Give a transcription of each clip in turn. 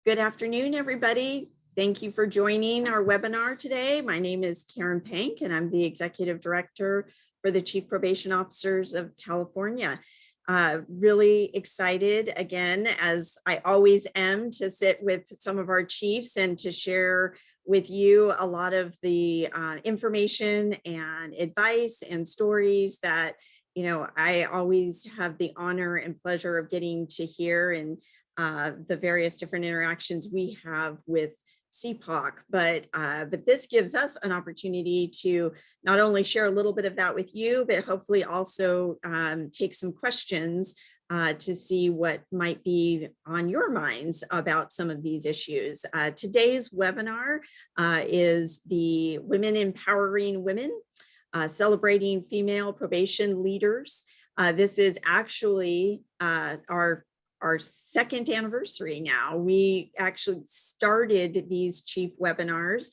Good afternoon, everybody. Thank you for joining our webinar today. My name is Karen Pank, and I'm the Executive Director for the Chief Probation Officers of California. Really excited, again, as I always am, to sit with some of our chiefs and to share with you a lot of the information and advice and stories that I always have the honor and pleasure of getting to hear, and the various different interactions we have with CPOC, but this gives us an opportunity to not only share a little bit of that with you, but hopefully also take some questions to see what might be on your minds about some of these issues. Today's webinar is the Women Empowering Women, Celebrating Female Probation Leaders. This is actually our second anniversary now. We actually started these chief webinars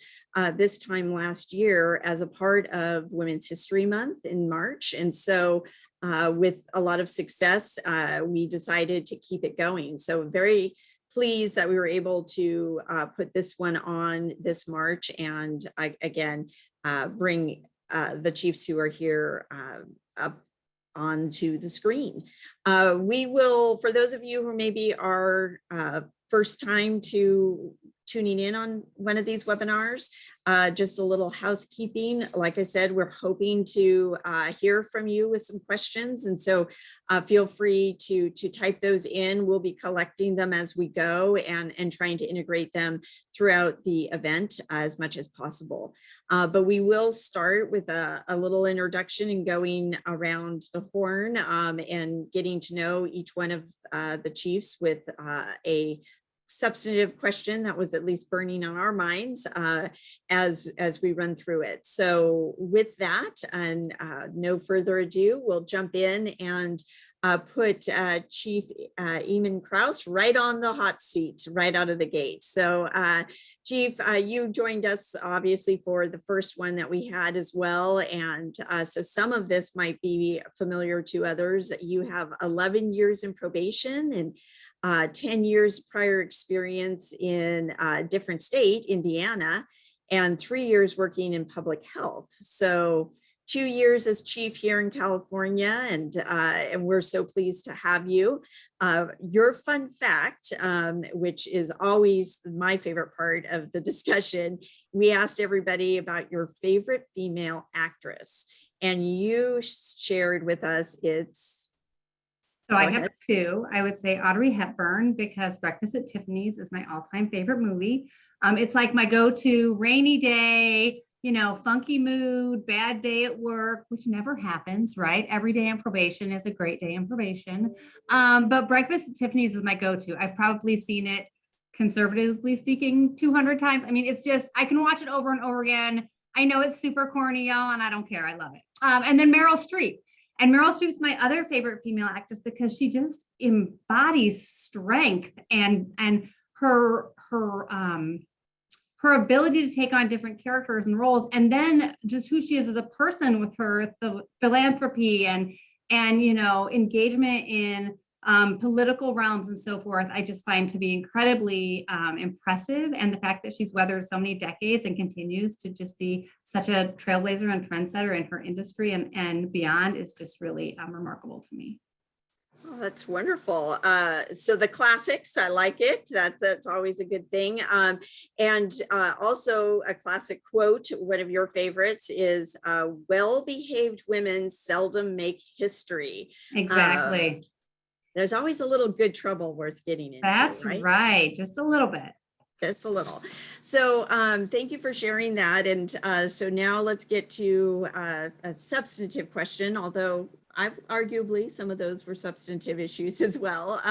this time last year as a part of Women's History Month in March. And so with a lot of success, we decided to keep it going. So very pleased that we were able to put this one on this March and again, bring the chiefs who are here up onto the screen. We will, for those of you who maybe are first time tuning in on one of these webinars, just a little housekeeping. Like I said, we're hoping to hear from you with some questions. And so feel free to type those in. We'll be collecting them as we go and trying to integrate them throughout the event as much as possible. But we will start with a little introduction and going around the horn and getting to know each one of the chiefs with a substantive question that was at least burning on our minds as we run through it. So with that, and no further ado, we'll jump in and put Chief Eamon Kraus right on the hot seat right out of the gate. So Chief, you joined us obviously for the first one that we had as well. And so some of this might be familiar to others. You have 11 years in probation and 10 years prior experience in a different state, Indiana, and 3 years working in public health. So 2 years as chief here in California, and we're so pleased to have you. Your fun fact, which is always my favorite part of the discussion, we asked everybody about your favorite female actress, and you shared with us So I have two. I would say Audrey Hepburn, because Breakfast at Tiffany's is my all-time favorite movie. It's like my go-to rainy day, funky mood, bad day at work, which never happens, right? Every day in probation is a great day in probation. But Breakfast at Tiffany's is my go-to. I've probably seen it, conservatively speaking, 200 times. I mean, it's just, I can watch it over and over again. I know it's super corny, y'all, and I don't care. I love it. And then Meryl Streep. And Meryl Streep's my other favorite female actress because she just embodies strength and her ability to take on different characters and roles, and then just who she is as a person with her philanthropy and engagement in political realms and so forth. I just find to be incredibly impressive, and the fact that she's weathered so many decades and continues to just be such a trailblazer and trendsetter in her industry and beyond is just really remarkable to me. Oh, that's wonderful. So the classics, I like it. That's always a good thing. And also a classic quote, one of your favorites is, well-behaved women seldom make history. Exactly. There's always a little good trouble worth getting into. That's right. Just a little bit. Just a little. So thank you for sharing that. And so now let's get to a substantive question, although arguably some of those were substantive issues as well.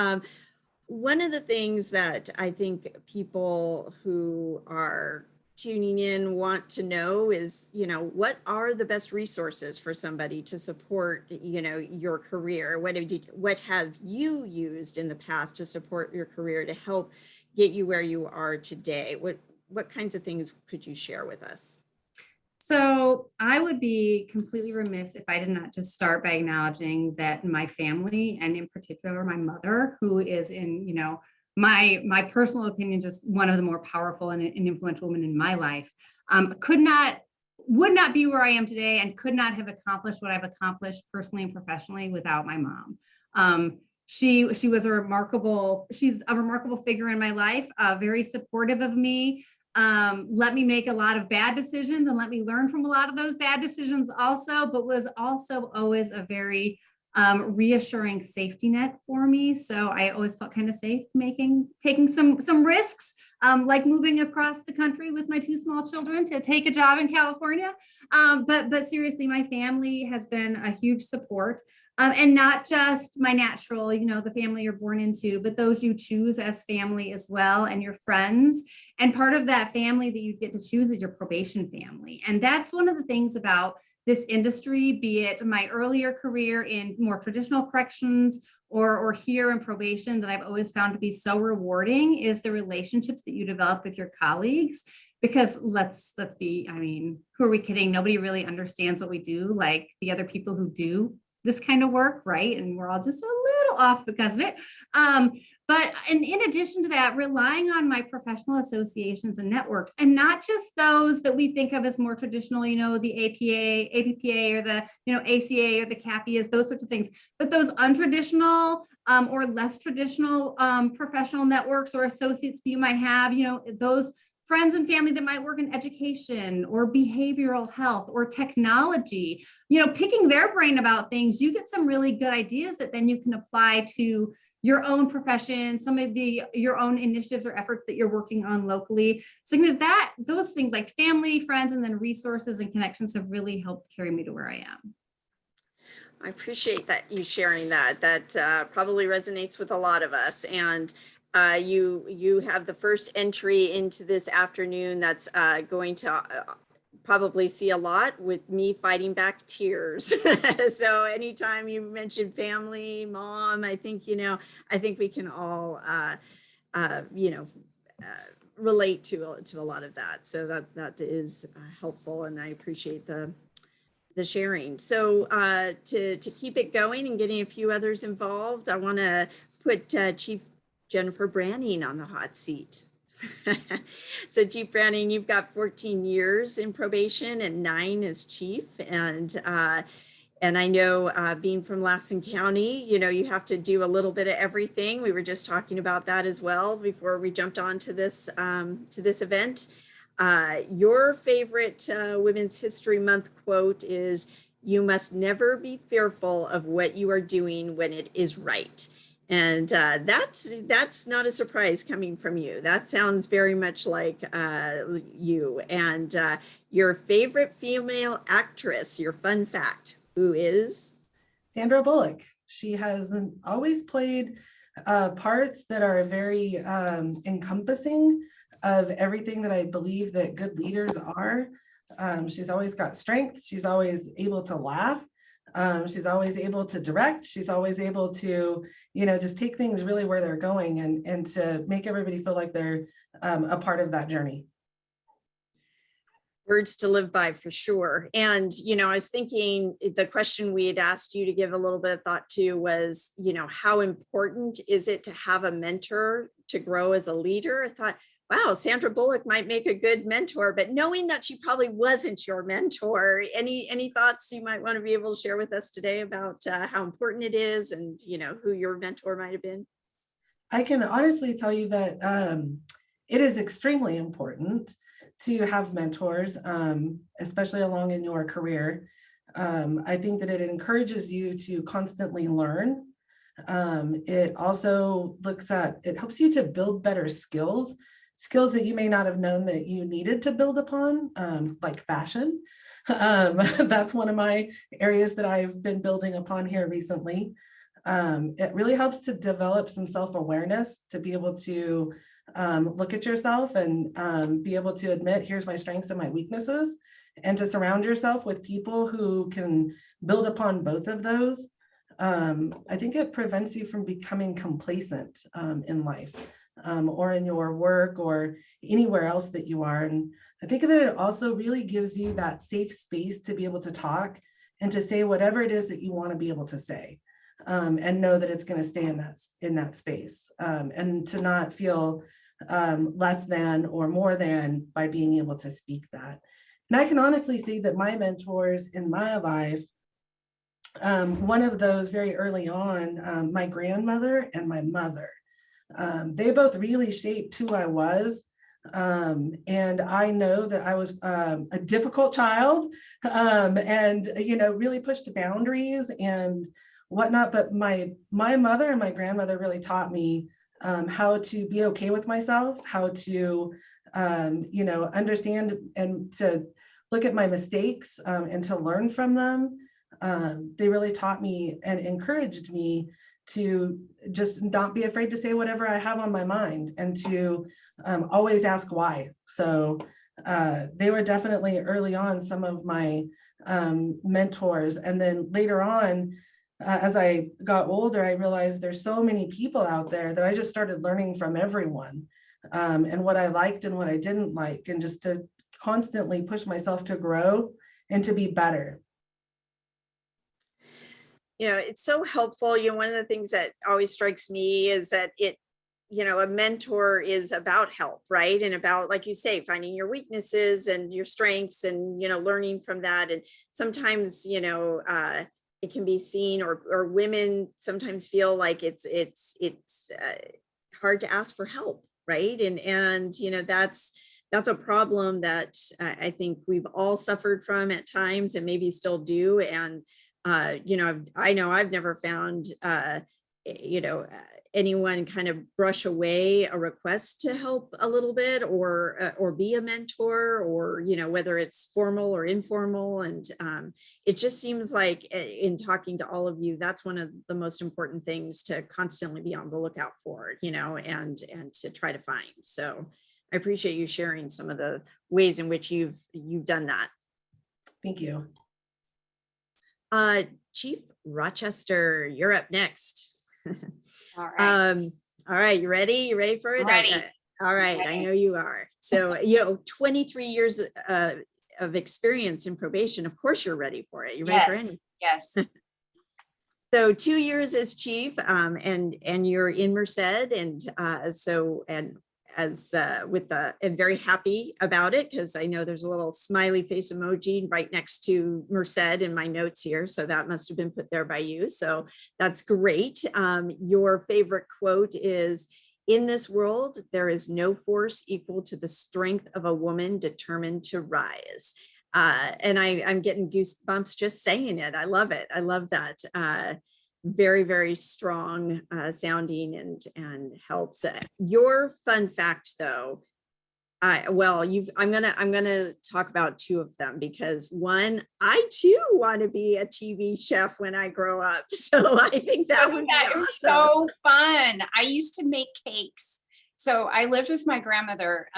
One of the things that I think people who are tuning in want to know is, what are the best resources for somebody to support, your career? What have you used in the past to support your career to help get you where you are today? What kinds of things could you share with us? So I would be completely remiss if I did not just start by acknowledging that my family, and in particular my mother, who is in, my personal opinion, just one of the more powerful and influential women in my life, would not be where I am today and could not have accomplished what I've accomplished personally and professionally without my mom. She's a remarkable figure in my life, very supportive of me, let me make a lot of bad decisions and let me learn from a lot of those bad decisions also, but was also always a very reassuring safety net for me. So I always felt kind of safe taking some risks, like moving across the country with my 2 small children to take a job in California. But seriously, my family has been a huge support. And not just my natural, the family you're born into, but those you choose as family as well, and your friends. And part of that family that you get to choose is your probation family. And that's one of the things about this industry, be it my earlier career in more traditional corrections or here in probation, that I've always found to be so rewarding, is the relationships that you develop with your colleagues. Because let's be, who are we kidding? Nobody really understands what we do like the other people who do this kind of work, right? And we're all just a little off because of it. But in addition to that, relying on my professional associations and networks, and not just those that we think of as more traditional, the APPA, or the ACA or the CAPIAs, those sorts of things, but those untraditional or less traditional professional networks or associates that you might have, those friends and family that might work in education or behavioral health or technology, picking their brain about things, you get some really good ideas that then you can apply to your own profession, some of your own initiatives or efforts that you're working on locally. So those things like family, friends, and then resources and connections have really helped carry me to where I am. I appreciate that you sharing that. That probably resonates with a lot of us. And you have the first entry into this afternoon that's going to probably see a lot with me fighting back tears. So anytime you mention family, mom, I think we can all relate to a lot of that. So that is helpful, and I appreciate the sharing. So to keep it going and getting a few others involved, I want to put Chief Jennifer Branning on the hot seat. So Chief Branning, you've got 14 years in probation and 9 as chief. And I know being from Lassen County, you have to do a little bit of everything. We were just talking about that as well before we jumped on to this event. Your favorite Women's History Month quote is, "You must never be fearful of what you are doing when it is right." And that's not a surprise coming from you. That sounds very much like you. And your favorite female actress, your fun fact, who is? Sandra Bullock. She has always played parts that are very encompassing of everything that I believe that good leaders are. She's always got strength. She's always able to laugh. She's always able to direct. She's always able to, just take things really where they're going and to make everybody feel like they're a part of that journey. Words to live by, for sure. And, I was thinking the question we had asked you to give a little bit of thought to was, how important is it to have a mentor to grow as a leader? I thought, wow, Sandra Bullock might make a good mentor, but knowing that she probably wasn't your mentor, any thoughts you might want to be able to share with us today about how important it is and, who your mentor might have been? I can honestly tell you that it is extremely important to have mentors, especially along in your career. I think that it encourages you to constantly learn. It also it helps you to build better skills that you may not have known that you needed to build upon, like fashion. That's one of my areas that I've been building upon here recently. It really helps to develop some self-awareness, to be able to look at yourself and be able to admit, here's my strengths and my weaknesses, and to surround yourself with people who can build upon both of those. I think it prevents you from becoming complacent in life. Or in your work or anywhere else that you are. And I think that it also really gives you that safe space to be able to talk and to say whatever it is that you want to be able to say. and know that it's going to stay in that space, and to not feel less than or more than by being able to speak that. And I can honestly see that my mentors in my life, one of those very early on, my grandmother and my mother, they both really shaped who I was. And I know that I was a difficult child, and, really pushed boundaries and whatnot. But my mother and my grandmother really taught me how to be okay with myself, how to, understand and to look at my mistakes, and to learn from them. They really taught me and encouraged me to just not be afraid to say whatever I have on my mind, and to always ask why. So they were definitely early on some of my mentors. And then later on, as I got older, I realized there's so many people out there that I just started learning from everyone, and what I liked and what I didn't like, and just to constantly push myself to grow and to be better. It's so helpful. One of the things that always strikes me is that a mentor is about help, right? And about, like you say, finding your weaknesses and your strengths, and, learning from that. And sometimes, it can be seen, or women sometimes feel like it's hard to ask for help, right? And that's a problem that I think we've all suffered from at times, and maybe still do. And I know I've never found, anyone kind of brush away a request to help a little bit, or be a mentor, or, whether it's formal or informal. And it just seems like, in talking to all of you, that's one of the most important things to constantly be on the lookout for, and to try to find. So I appreciate you sharing some of the ways in which you've done that. Thank you. Chief Rochester, you're up next. All right. All right, you ready? You ready for it? I'm ready. All right, I know you are. So, 23 years of experience in probation. Of course, you're ready for it. You're ready for anything. Yes. So 2 years as chief, and you're in Merced, and I'm very happy about it, because I know there's a little smiley face emoji right next to Merced in my notes here. So that must have been put there by you. So that's great. Your favorite quote is, "In this world, there is no force equal to the strength of a woman determined to rise." And I'm getting goosebumps just saying it. I love it. I love that. Very, very strong sounding, and helps. Your fun fact, though, I'm gonna talk about two of them, because one, I too want to be a TV chef when I grow up. So I think that would be It was awesome. so fun. I used to make cakes. So I lived with my grandmother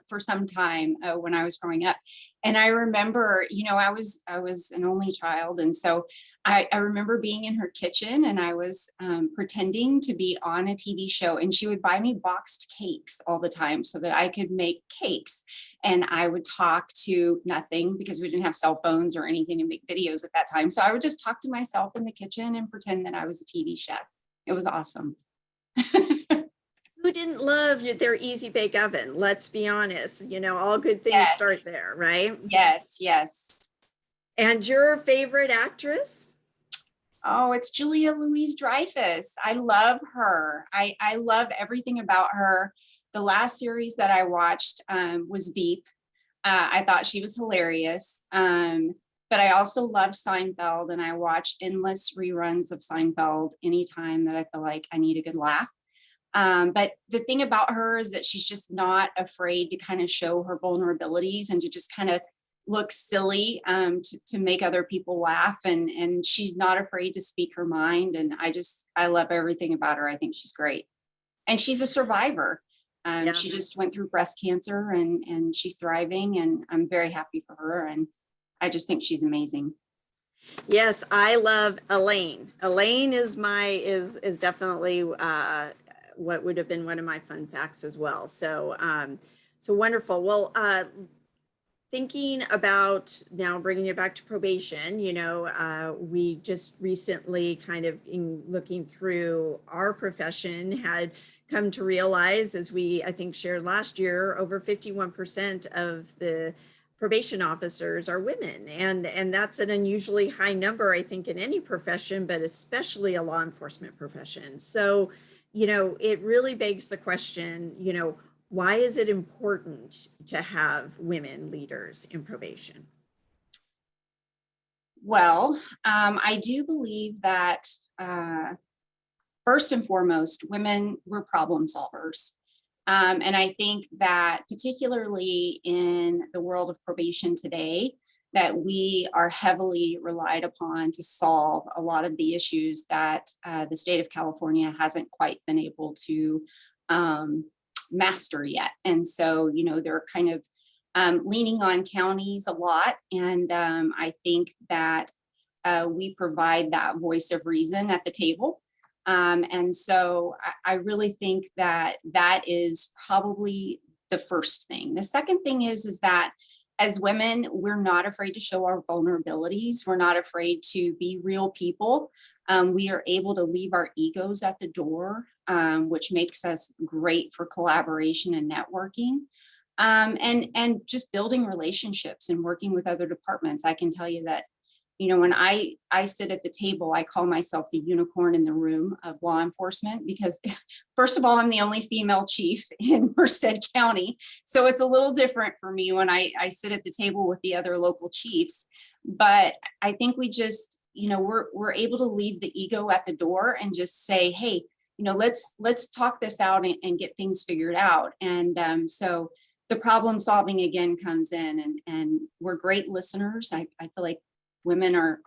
for some time when I was growing up. And I remember, I was an only child. And so I remember being in her kitchen, and I was pretending to be on a TV show, and she would buy me boxed cakes all the time so that I could make cakes. And I would talk to nothing, because we didn't have cell phones or anything to make videos at that time. So I would just talk to myself in the kitchen and pretend that I was a TV chef. It was awesome. Who didn't love their easy bake oven? Let's be honest. All good things Yes. start there, right? Yes, yes. And your favorite actress? Oh, it's Julia Louis-Dreyfus. I love her. I love everything about her. The last series that I watched was Veep. I thought she was hilarious. But I also loved Seinfeld, and I watch endless reruns of Seinfeld anytime that I feel like I need a good laugh. But the thing about her is that she's just not afraid to kind of show her vulnerabilities, and to just kind of look silly to make other people laugh. And she's not afraid to speak her mind. And I love everything about her. I think she's great. And she's a survivor. Yeah. She just went through breast cancer, and she's thriving, and I'm very happy for her. And I just think she's amazing. Yes, I love Elaine. Elaine is definitely what would have been one of my fun facts as well. So, so wonderful. Well, thinking about now bringing it back to probation, we just recently kind of in looking through our profession had come to realize, as we, I think, shared last year, over 51% of the probation officers are women. And that's an unusually high number, I think, in any profession, but especially a law enforcement profession. So, it really begs the question, why is it important to have women leaders in probation? Well, I do believe that first and foremost, women were problem solvers. And I think that particularly in the world of probation today, that we are heavily relied upon to solve a lot of the issues that the state of California hasn't quite been able to master yet. And so, they're kind of leaning on counties a lot. And I think that we provide that voice of reason at the table. And so I really think that that is probably the first thing. The second thing is that as women, we're not afraid to show our vulnerabilities. We're not afraid to be real people. We are able to leave our egos at the door, which makes us great for collaboration and networking, and just building relationships and working with other departments. I can tell you that, when I sit at the table, I call myself the unicorn in the room of law enforcement because, first of all, I'm the only female chief in Merced County. So it's a little different for me when I sit at the table with the other local chiefs. But I think we just, we're able to leave the ego at the door and just say, hey, let's talk this out and get things figured out. And so the problem solving again comes in, and we're great listeners. I feel like women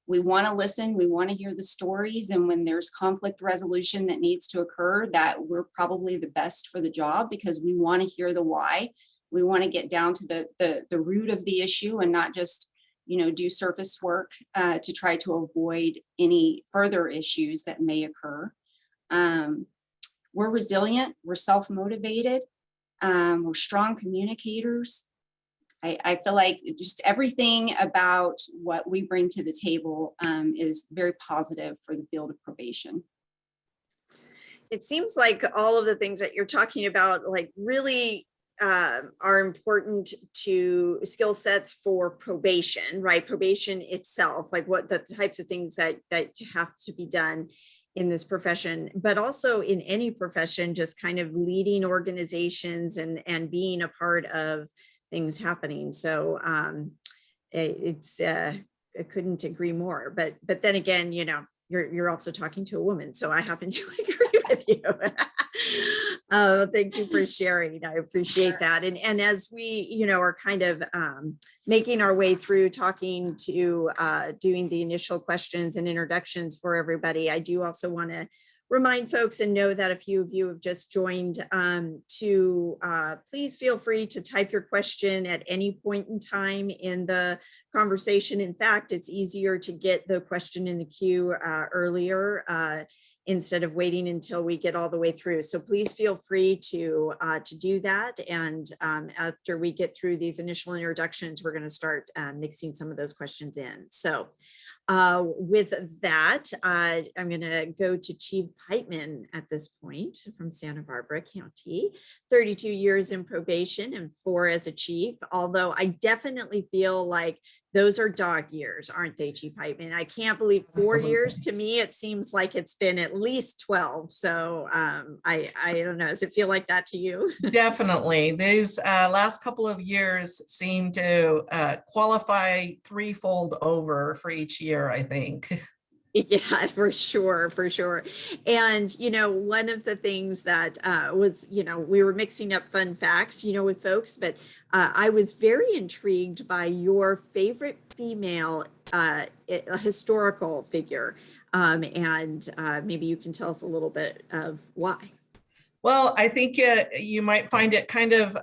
we want to listen, we want to hear the stories, and when there's conflict resolution that needs to occur, that we're probably the best for the job because we want to hear the why. We want to get down to the root of the issue and not just do surface work to try to avoid any further issues that may occur. We're resilient, we're self-motivated, we're strong communicators. I feel like just everything about what we bring to the table is very positive for the field of probation. It seems like all of the things that you're talking about, really are important to skill sets for probation, right? Probation itself, like what the types of things that have to be done in this profession, but also in any profession, just kind of leading organizations and being a part of things happening. So I couldn't agree more. But then again, you're also talking to a woman, so I happen to agree with you. Thank you for sharing. I appreciate that. And as we, are kind of making our way through talking to doing the initial questions and introductions for everybody, I do also want to remind folks and know that a few of you have just joined to please feel free to type your question at any point in time in the conversation. In fact, it's easier to get the question in the queue earlier instead of waiting until we get all the way through. So please feel free to do that. And after we get through these initial introductions, we're going to start mixing some of those questions in. So with that, I'm going to go to Chief Pipeman at this point from Santa Barbara County, 32 years in probation and 4 as a chief, although I definitely feel like those are dog years, aren't they, Chief Pipeman? I can't believe 4 years. To me, it seems like it's been at least 12. So I don't know. Does it feel like that to you? Definitely. These last couple of years seem to qualify threefold over for each year, I think. Yeah, for sure. And, one of the things that was, we were mixing up fun facts, with folks, but I was very intrigued by your favorite female historical figure. And maybe you can tell us a little bit of why. Well, I think you might find it kind of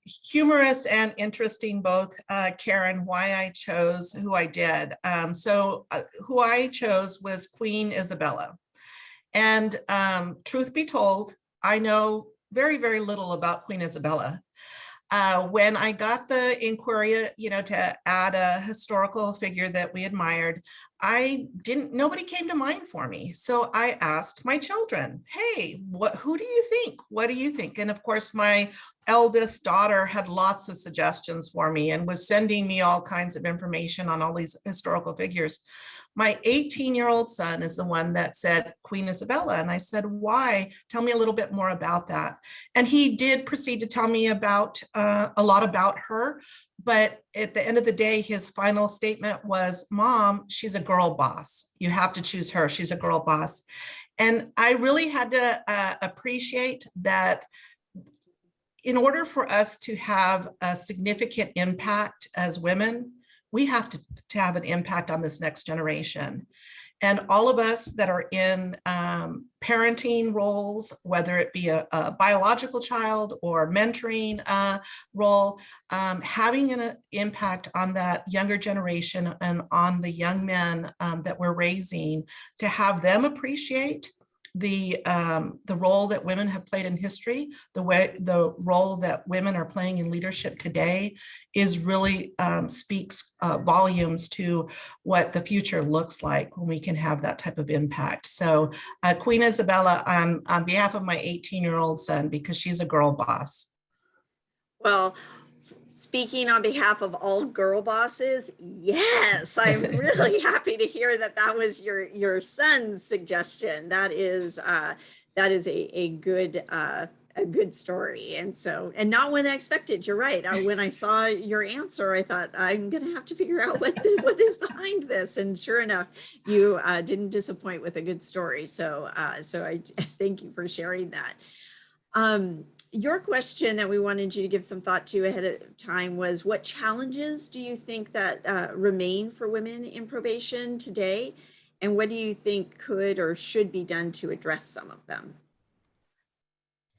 humorous and interesting, both, Karen, why I chose who I did. So who I chose was Queen Isabella. And truth be told, I know very, very little about Queen Isabella. when I got the inquiry, to add a historical figure that we admired, nobody came to mind for me. So I asked my children, hey, who do you think? What do you think? And of course, my eldest daughter had lots of suggestions for me and was sending me all kinds of information on all these historical figures. My 18-year-old son is the one that said Queen Isabella. And I said, why? Tell me a little bit more about that. And he did proceed to tell me about a lot about her. But at the end of the day, his final statement was, Mom, she's a girl boss. You have to choose her. She's a girl boss. And I really had to appreciate that in order for us to have a significant impact as women, we have to have an impact on this next generation. And all of us that are in parenting roles, whether it be a biological child or mentoring role, having an impact on that younger generation and on the young men that we're raising, to have them appreciate the role that women have played in history, the role that women are playing in leadership today, is really speaks volumes to what the future looks like when we can have that type of impact. So Queen Isabella on behalf of my 18-year-old son, because she's a girl boss. Well, speaking on behalf of all girl bosses, yes, I'm really happy to hear that that was your son's suggestion. That is a good story. And so, and not when I expected. You're right. When I saw your answer, I thought I'm going to have to figure out what is behind this. And sure enough, you didn't disappoint with a good story. So I thank you for sharing that. Your question that we wanted you to give some thought to ahead of time was, what challenges do you think that remain for women in probation today? And what do you think could or should be done to address some of them?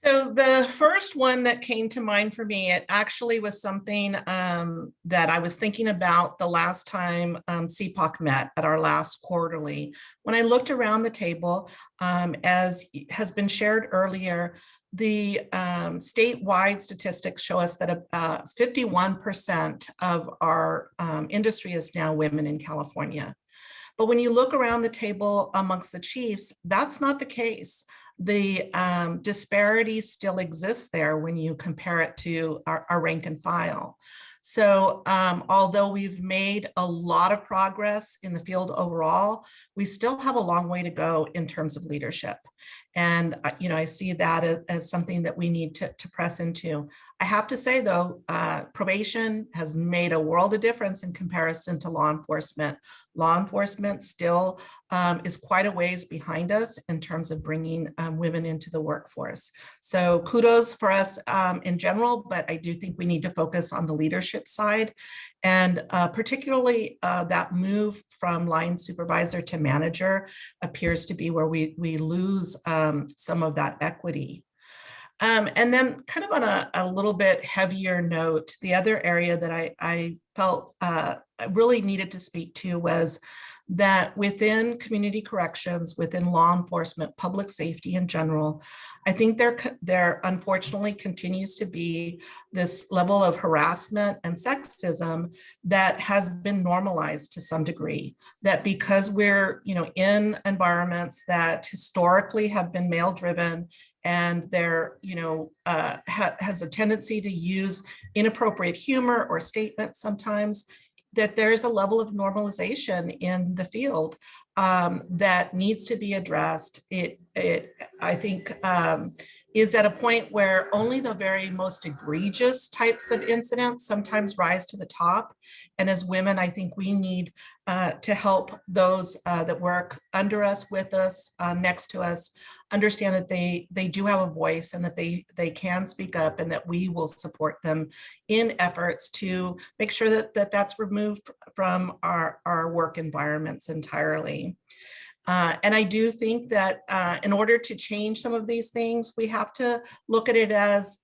So the first one that came to mind for me, it actually was something that I was thinking about the last time CPOC met at our last quarterly. When I looked around the table, as has been shared earlier, the statewide statistics show us that 51% of our industry is now women in California. But when you look around the table amongst the chiefs, that's not the case. The disparity still exists there when you compare it to our rank and file. So although we've made a lot of progress in the field overall, we still have a long way to go in terms of leadership. And I see that as something that we need to press into. I have to say, though, probation has made a world of difference in comparison to law enforcement. Law enforcement still is quite a ways behind us in terms of bringing women into the workforce. So kudos for us in general, but I do think we need to focus on the leadership side, and particularly that move from line supervisor to manager appears to be where we lose some of that equity. And then kind of on a little bit heavier note, the other area that I felt I really needed to speak to was that within community corrections, within law enforcement, public safety in general, I think there unfortunately continues to be this level of harassment and sexism that has been normalized to some degree. That because we're in environments that historically have been male driven, and there has a tendency to use inappropriate humor or statements sometimes, that there's a level of normalization in the field that needs to be addressed. I think is at a point where only the very most egregious types of incidents sometimes rise to the top. And as women, I think we need to help those that work under us, with us, next to us, understand that they do have a voice and that they can speak up, and that we will support them in efforts to make sure that that's removed from our work environments entirely. And I do think that in order to change some of these things, we have to look at it as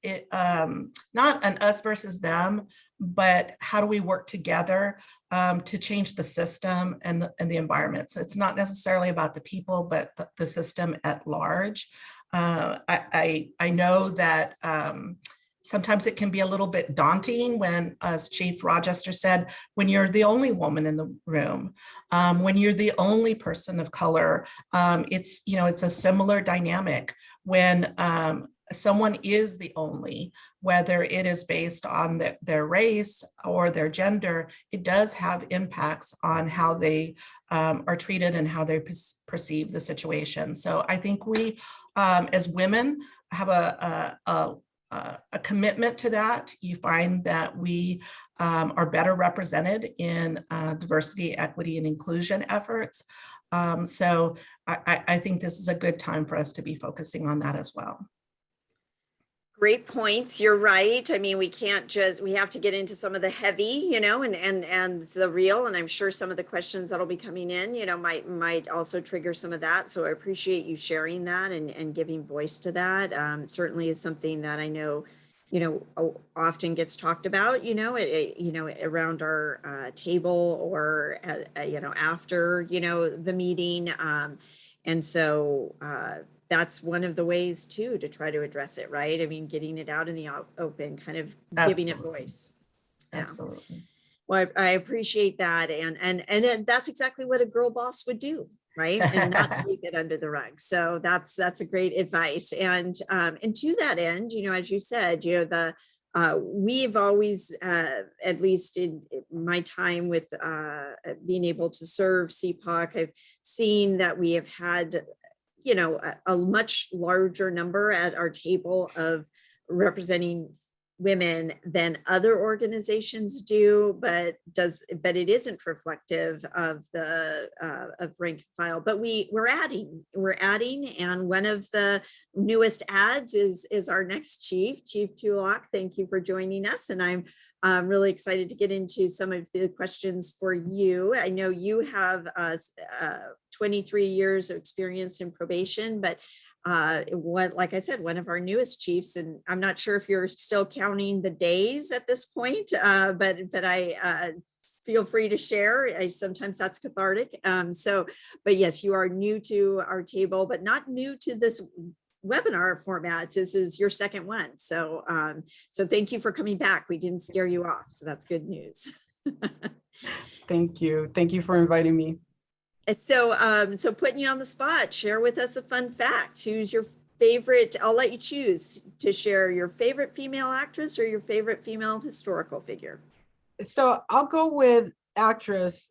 not an us versus them, but how do we work together to change the system and the environment. So it's not necessarily about the people, but the system at large. I know that sometimes it can be a little bit daunting when, as Chief Rochester said, when you're the only woman in the room, when you're the only person of color. It's, it's a similar dynamic when someone is the only, whether it is based on their race or their gender. It does have impacts on how they are treated and how they perceive the situation. So I think we, as women, have a commitment to that. You find that we are better represented in diversity, equity, and inclusion efforts. So I think this is a good time for us to be focusing on that as well. Great points. You're right. I mean, we have to get into some of the heavy, and the real, and I'm sure some of the questions that'll be coming in, might also trigger some of that. So I appreciate you sharing that and giving voice to that. Certainly is something that I know, often gets talked about, around our table or, after, the meeting. And so, that's one of the ways too to try to address it, right? I mean, getting it out in the open, kind of giving it voice. Yeah. Absolutely. Well, I appreciate that, and then that's exactly what a girl boss would do, right? And not sweep it under the rug. So that's a great advice. And to that end, as you said, we've always, at least in my time with being able to serve CPOC, I've seen that we have had a much larger number at our table of representing women than other organizations do, but it isn't reflective of the of rank and file. But we're adding, and one of the newest adds is our next Chief Tulloch. Thank you for joining us, and I'm really excited to get into some of the questions for you. I know you have 23 years of experience in probation, but like I said, one of our newest chiefs, and I'm not sure if you're still counting the days at this point, but I feel free to share. Sometimes that's cathartic. But yes, you are new to our table, but not new to this webinar format. This is your second one. So thank you for coming back. We didn't scare you off. So that's good news. Thank you. Thank you for inviting me. So putting you on the spot, share with us a fun fact. Who's your favorite? I'll let you choose to share your favorite female actress or your favorite female historical figure. So I'll go with actress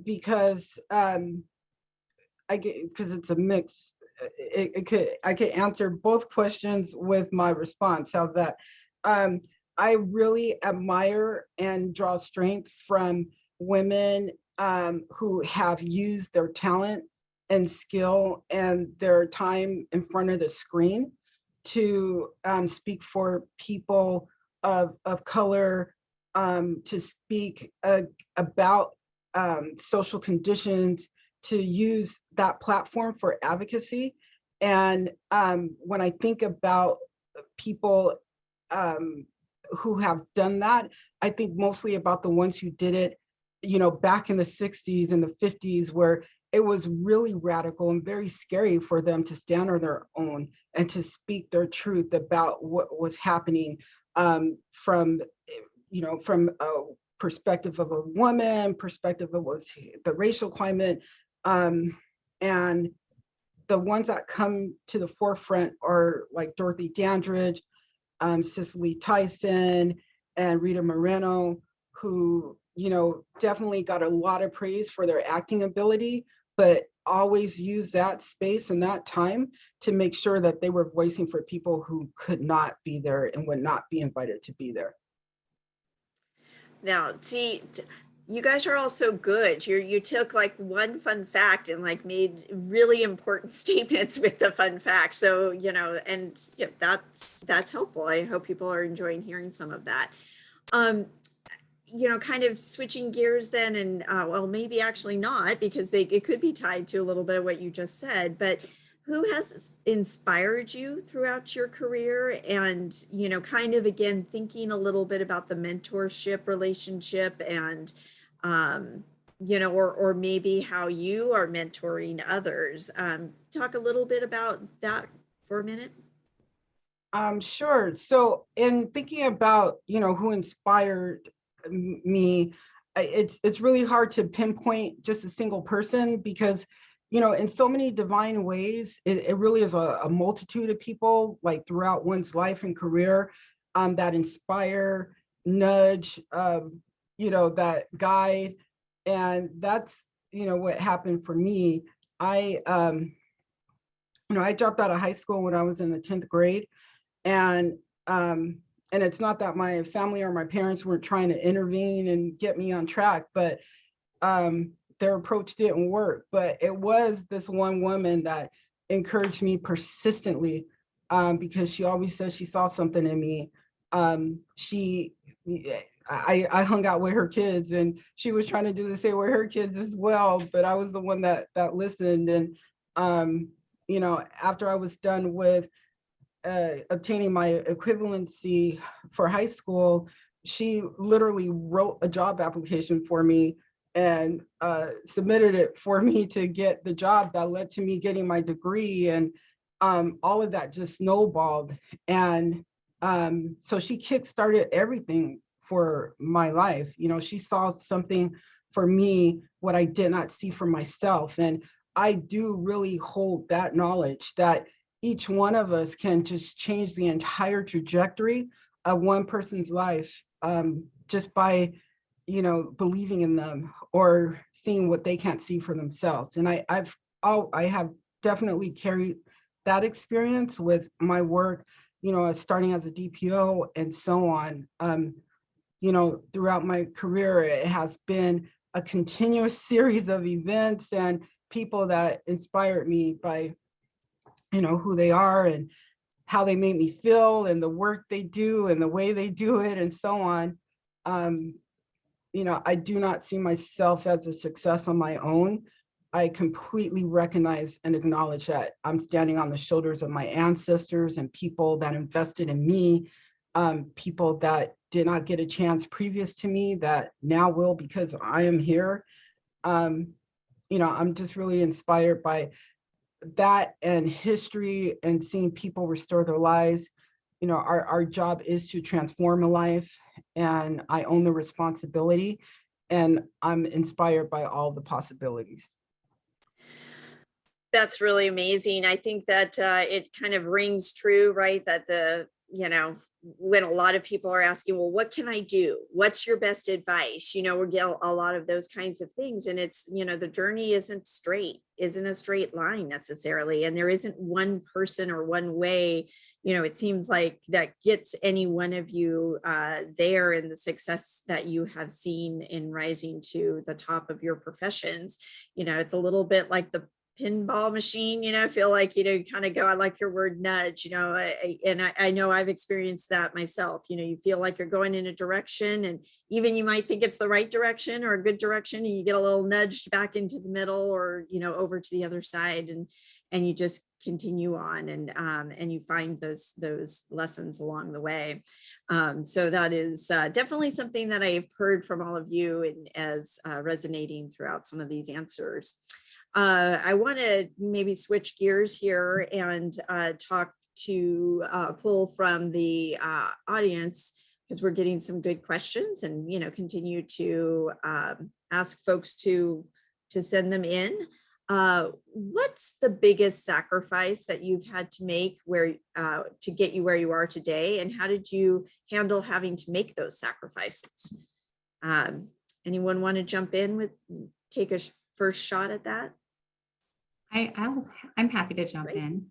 because it's a mix. I could answer both questions with my response. How's that? I really admire and draw strength from women who have used their talent and skill and their time in front of the screen to speak for people of color, to speak about social conditions, to use that platform for advocacy. And when I think about people who have done that, I think mostly about the ones who did it back in the 60s and the 50s, where it was really radical and very scary for them to stand on their own and to speak their truth about what was happening from a perspective of a woman, perspective of what's the racial climate. And the ones that come to the forefront are like Dorothy Dandridge, Cicely Tyson, and Rita Moreno, who definitely got a lot of praise for their acting ability, but always use that space and that time to make sure that they were voicing for people who could not be there and would not be invited to be there. Now, see, you guys are all so good. You took like one fun fact and like made really important statements with the fun fact. So, that's helpful. I hope people are enjoying hearing some of that. Kind of switching gears then, and well, maybe actually not, because it could be tied to a little bit of what you just said, but who has inspired you throughout your career? And, kind of, again, thinking a little bit about the mentorship relationship and, or maybe how you are mentoring others. Talk a little bit about that for a minute. Sure. So in thinking about, who inspired me, it's really hard to pinpoint just a single person because, in so many divine ways, it really is a multitude of people like throughout one's life and career that inspire, nudge, that guide. And that's, what happened for me. I dropped out of high school when I was in the 10th grade. And it's not that my family or my parents weren't trying to intervene and get me on track, but their approach didn't work. But it was this one woman that encouraged me persistently because she always said she saw something in me. I hung out with her kids, and she was trying to do the same with her kids as well. But I was the one that listened. And after I was done with obtaining my equivalency for high school, she literally wrote a job application for me and submitted it for me to get the job that led to me getting my degree. And all of that just snowballed. And so she kickstarted everything for my life. She saw something for me, what I did not see for myself. And I do really hold that knowledge that each one of us can just change the entire trajectory of one person's life just by, believing in them or seeing what they can't see for themselves. And I have definitely carried that experience with my work, starting as a DPO and so on. Throughout my career, it has been a continuous series of events and people that inspired me by who they are and how they make me feel and the work they do and the way they do it and so on. I do not see myself as a success on my own. I completely recognize and acknowledge that I'm standing on the shoulders of my ancestors and people that invested in me, people that did not get a chance previous to me that now will because I am here. I'm just really inspired by that and history and seeing people restore their lives. Our job is to transform a life, and I own the responsibility, and I'm inspired by all the possibilities. That's really amazing. I think that it kind of rings true, right? That when a lot of people are asking, well, what can I do? What's your best advice? We get a lot of those kinds of things. And it's, the journey isn't a straight line necessarily. And there isn't one person or one way, it seems like that gets any one of you there in the success that you have seen in rising to the top of your professions. It's a little bit like the pinball machine, feel like, kind of go, I like your word nudge, I know I've experienced that myself. You feel like you're going in a direction and even you might think it's the right direction or a good direction and you get a little nudged back into the middle or, over to the other side and you just continue on and you find those lessons along the way. So that is definitely something that I've heard from all of you and as resonating throughout some of these answers. I want to maybe switch gears here and pull from the audience because we're getting some good questions and, continue to ask folks to send them in. What's the biggest sacrifice that you've had to make to get you where you are today? And how did you handle having to make those sacrifices? Anyone want to jump in take a first shot at that? I'm happy to jump in.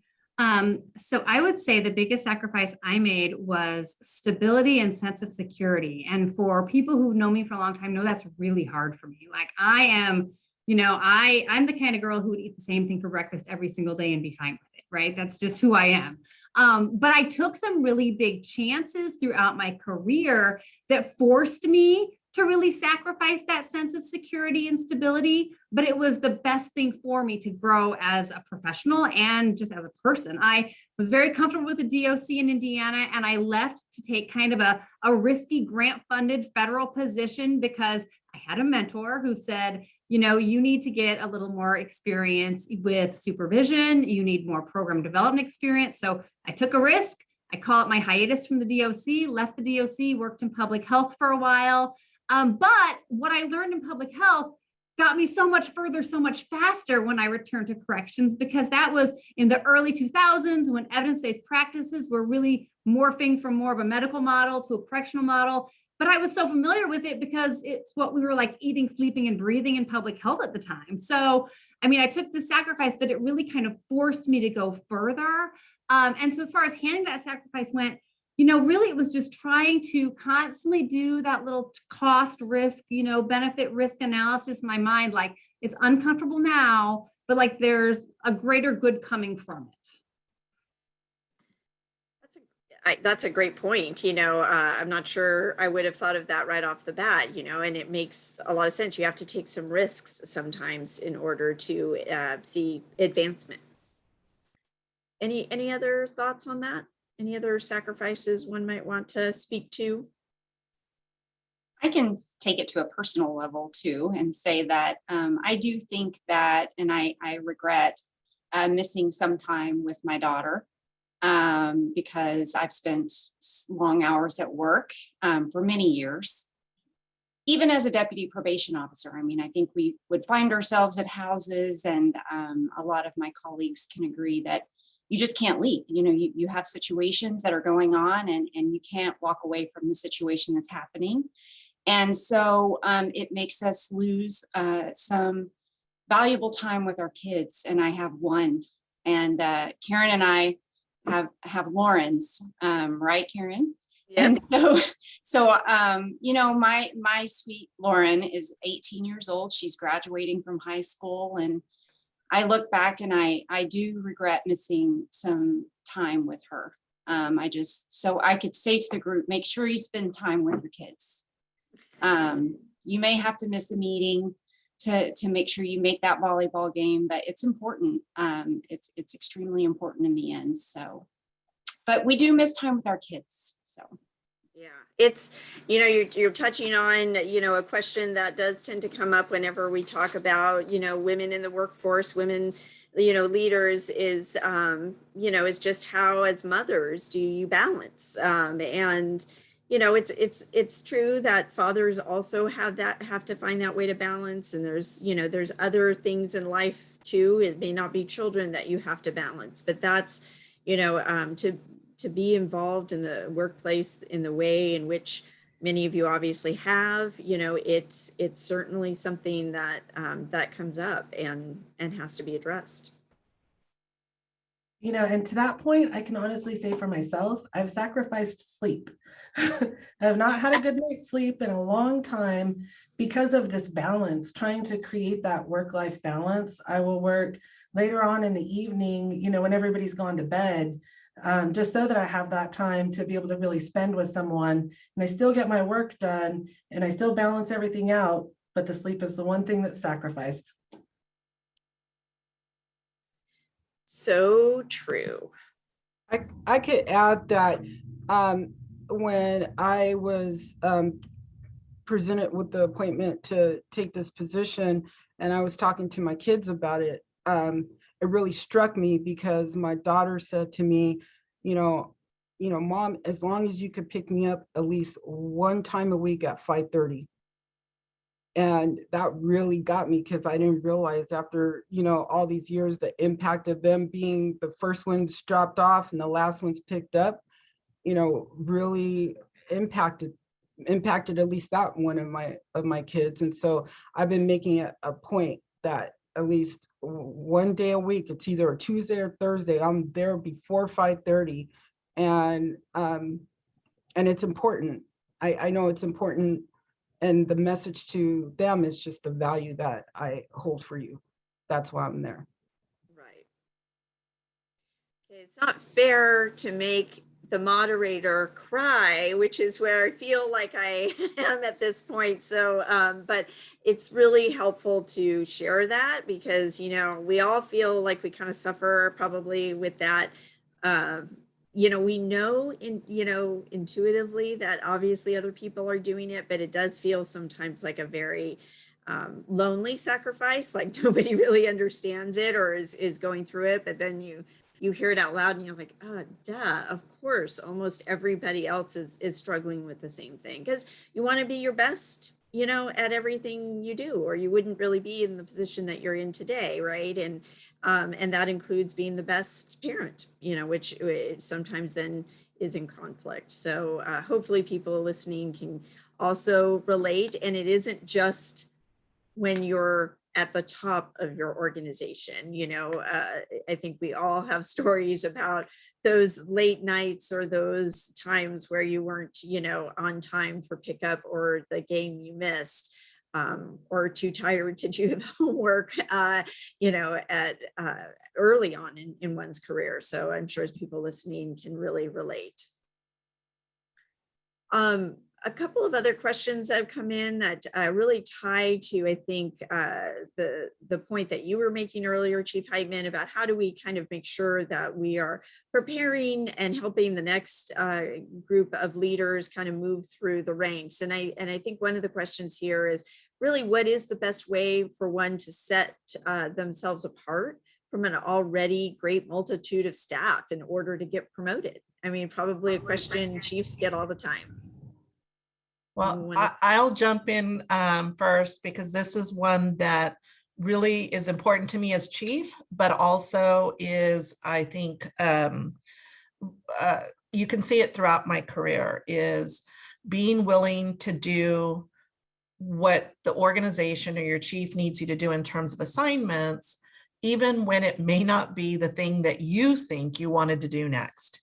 So I would say the biggest sacrifice I made was stability and sense of security. And for people who know me for a long time, know that's really hard for me. Like I am, I'm the kind of girl who would eat the same thing for breakfast every single day and be fine with it, right? That's just who I am. But I took some really big chances throughout my career that forced me to really sacrifice that sense of security and stability, but it was the best thing for me to grow as a professional and just as a person. I was very comfortable with the DOC in Indiana, and I left to take kind of a risky grant-funded federal position because I had a mentor who said, you need to get a little more experience with supervision. You need more program development experience. So I took a risk. I call it my hiatus from the DOC, left the DOC, worked in public health for a while. But what I learned in public health got me so much further, so much faster when I returned to corrections, because that was in the early 2000s when evidence-based practices were really morphing from more of a medical model to a correctional model. But I was so familiar with it because it's what we were like eating, sleeping, and breathing in public health at the time. So, I mean, I took the sacrifice, but it really kind of forced me to go further. And so as far as handing that sacrifice went, you know, really it was just trying to constantly do that little cost risk, you know, benefit risk analysis in my mind. Like, it's uncomfortable now, but like there's a greater good coming from it. That's a great point. You know, I'm not sure I would have thought of that right off the bat, you know, and it makes a lot of sense. You have to take some risks sometimes in order to see advancement. Any other thoughts on that? Any other sacrifices one might want to speak to? I can take it to a personal level too and say that I do think that, and I regret missing some time with my daughter because I've spent long hours at work for many years. Even as a deputy probation officer, I mean, I think we would find ourselves at houses, and a lot of my colleagues can agree that you just can't leave. You know, you have situations that are going on, and you can't walk away from the situation that's happening. And so it makes us lose some valuable time with our kids. And I have one, and Karen and I have Lauren's, right, Karen? Yep. And so you know, my sweet Lauren is 18 years old. She's graduating from high school, and I look back and I do regret missing some time with her. So I could say to the group, make sure you spend time with your kids. You may have to miss a meeting to make sure you make that volleyball game, but it's important. It's extremely important in the end. So, but we do miss time with our kids. So. Yeah, it's, you know, you're touching on, you know, a question that does tend to come up whenever we talk about, you know, women in the workforce, women, you know, leaders is, you know, is just how as mothers do you balance? And, you know, it's true that fathers also have to find that way to balance. And there's, you know, there's other things in life too. It may not be children that you have to balance, but that's, you know, to be involved in the workplace in the way in which many of you obviously have, you know, it's certainly something that that comes up and has to be addressed. You know, and to that point, I can honestly say for myself, I've sacrificed sleep. I have not had a good night's sleep in a long time because of this balance, trying to create that work-life balance. I will work later on in the evening, you know, when everybody's gone to bed, just so that I have that time to be able to really spend with someone, and I still get my work done and I still balance everything out, but the sleep is the one thing that's sacrificed. So true. I could add that when I was presented with the appointment to take this position, and I was talking to my kids about it, it really struck me because my daughter said to me, you know, Mom, as long as you could pick me up at least one time a week at 5:30. And that really got me because I didn't realize after, you know, all these years, the impact of them being the first ones dropped off and the last ones picked up, you know, really impacted at least that one of my kids. And so I've been making it a point that at least one day a week, it's either a Tuesday or Thursday, I'm there before 5:30. And it's important. I know it's important. And the message to them is just the value that I hold for you. That's why I'm there. Right. Okay, it's not fair to make the moderator cry, which is where I feel like I am at this point. So, but it's really helpful to share that because, you know, we all feel like we kind of suffer probably with that. You know, we know intuitively that obviously other people are doing it, but it does feel sometimes like a very lonely sacrifice, like nobody really understands it or is going through it. But then you you hear it out loud and you're like, oh, duh, of course, almost everybody else is struggling with the same thing, because you want to be your best, you know, at everything you do, or you wouldn't really be in the position that you're in today, right? And that includes being the best parent, you know, which sometimes then is in conflict. So hopefully people listening can also relate, and it isn't just when you're at the top of your organization. You know, I think we all have stories about those late nights or those times where you weren't, you know, on time for pickup, or the game you missed, or too tired to do the homework, you know, at early on in one's career. So I'm sure people listening can really relate. A couple of other questions that have come in that really tie to, I think, the point that you were making earlier, Chief Heitman, about how do we kind of make sure that we are preparing and helping the next group of leaders kind of move through the ranks. And I think one of the questions here is really, what is the best way for one to set themselves apart from an already great multitude of staff in order to get promoted? I mean, probably a question chiefs get all the time. Well, I'll jump in first, because this is one that really is important to me as chief, but also is, I think, you can see it throughout my career, is being willing to do what the organization or your chief needs you to do in terms of assignments, even when it may not be the thing that you think you wanted to do next.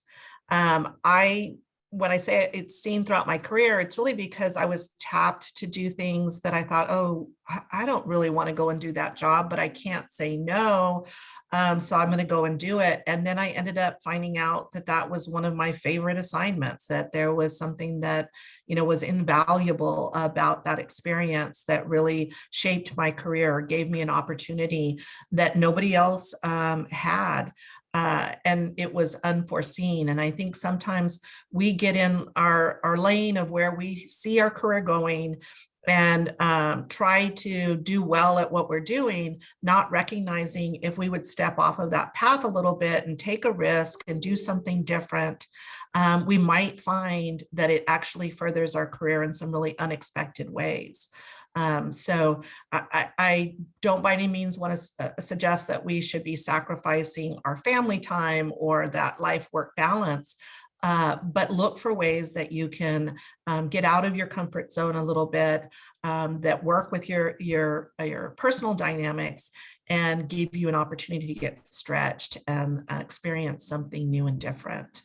When I say it's seen throughout my career, it's really because I was tapped to do things that I thought, oh, I don't really want to go and do that job, but I can't say no. So I'm going to go and do it. And then I ended up finding out that that was one of my favorite assignments, that there was something that, you know, was invaluable about that experience that really shaped my career, gave me an opportunity that nobody else had. And it was unforeseen. And I think sometimes we get in our lane of where we see our career going and try to do well at what we're doing, not recognizing if we would step off of that path a little bit and take a risk and do something different, we might find that it actually furthers our career in some really unexpected ways. So I don't by any means want to suggest that we should be sacrificing our family time or that life-work balance, but look for ways that you can get out of your comfort zone a little bit, that work with your personal dynamics and give you an opportunity to get stretched and experience something new and different.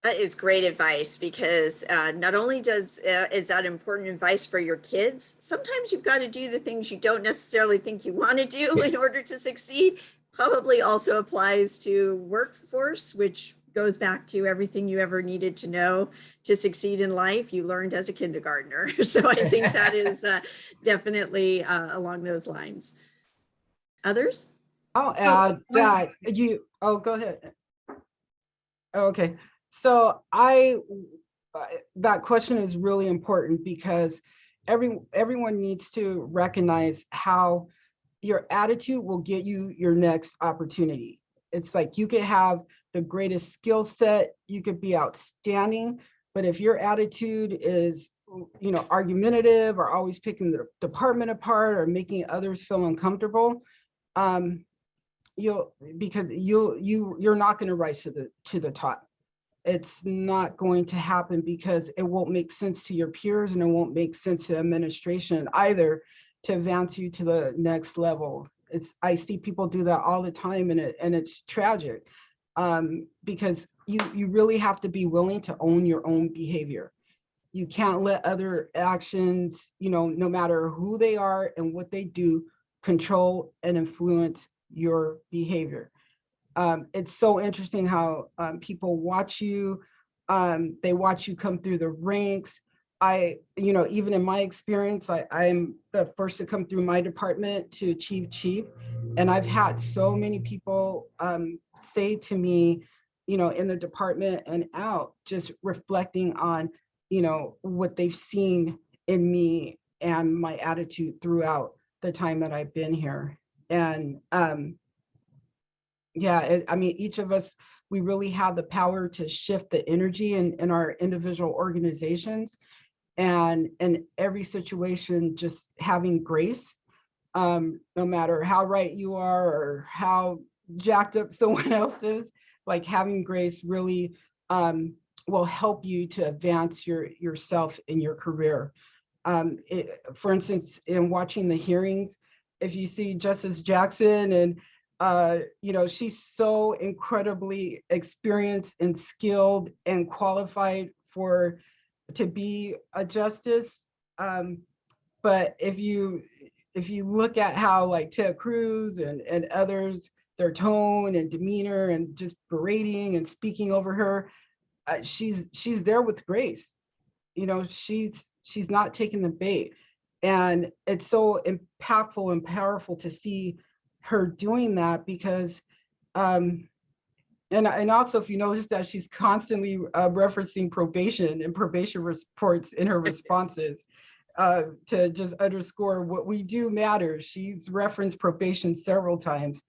That is great advice, because not only is that important advice for your kids, sometimes you've got to do the things you don't necessarily think you want to do in order to succeed. Probably also applies to workforce, which goes back to everything you ever needed to know to succeed in life you learned as a kindergartner. So I think that is definitely along those lines. Others? I'll add that go ahead. Okay. So that question is really important, because everyone needs to recognize how your attitude will get you your next opportunity. It's like you could have the greatest skill set, you could be outstanding, but if your attitude is, you know, argumentative, or always picking the department apart, or making others feel uncomfortable, you're not going to rise to the top. It's not going to happen, because it won't make sense to your peers, and it won't make sense to administration either to advance you to the next level. I see people do that all the time, and it's tragic, because you really have to be willing to own your own behavior. You can't let other actions, you know, no matter who they are and what they do, control and influence your behavior. It's so interesting how people watch you, they watch you come through the ranks. Even in my experience, I'm the first to come through my department to achieve chief. And I've had so many people say to me, you know, in the department and out, just reflecting on, you know, what they've seen in me and my attitude throughout the time that I've been here. And I mean, each of us, we really have the power to shift the energy in our individual organizations, and in every situation, just having grace, no matter how right you are or how jacked up someone else is, like having grace really will help you to advance yourself in your career. For instance, in watching the hearings, if you see Justice Jackson, and she's so incredibly experienced and skilled and qualified to be a justice. But if you look at how like Ted Cruz and others, their tone and demeanor and just berating and speaking over her, she's there with grace. She's not taking the bait. And it's so impactful and powerful to see her doing that, because and also, if you notice that she's constantly referencing probation and probation reports in her responses, to just underscore what we do matters. She's referenced probation several times,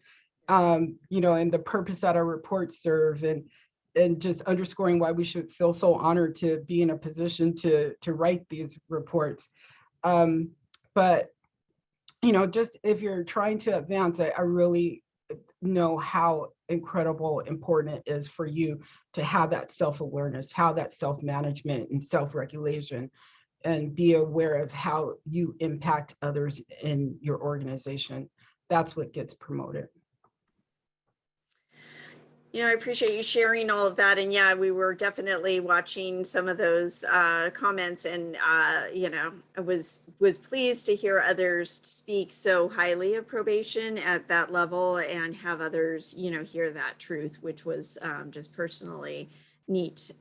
and the purpose that our reports serve, and just underscoring why we should feel so honored to be in a position to write these reports. But just if you're trying to advance, I really know how incredible important it is for you to have that self-awareness, have that self-management and self-regulation, and be aware of how you impact others in your organization. That's what gets promoted. I appreciate you sharing all of that. And yeah, we were definitely watching some of those comments, and I was pleased to hear others speak so highly of probation at that level, and have others, hear that truth, which was just personally neat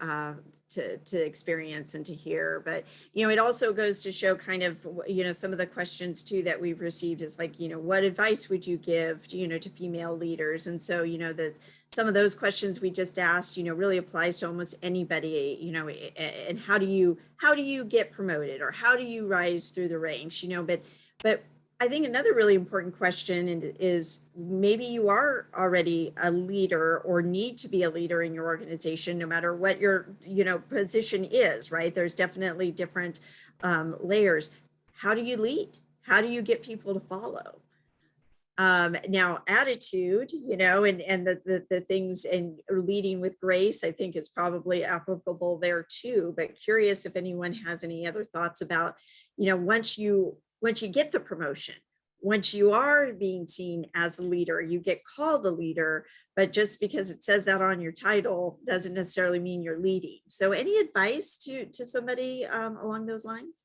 to experience and to hear. But it also goes to show kind of some of the questions too that we've received is like, what advice would you give to female leaders? And so some of those questions we just asked really applies to almost anybody, and how do you get promoted, or how do you rise through the ranks? But I think another really important question is maybe you are already a leader or need to be a leader in your organization, no matter what your position is, right? There's definitely different layers. How do you lead? How do you get people to follow? Now attitude, and the things, and leading with grace, I think is probably applicable there too. But curious if anyone has any other thoughts about, once you get the promotion, once you are being seen as a leader, you get called a leader, but just because it says that on your title doesn't necessarily mean you're leading. So any advice to somebody along those lines?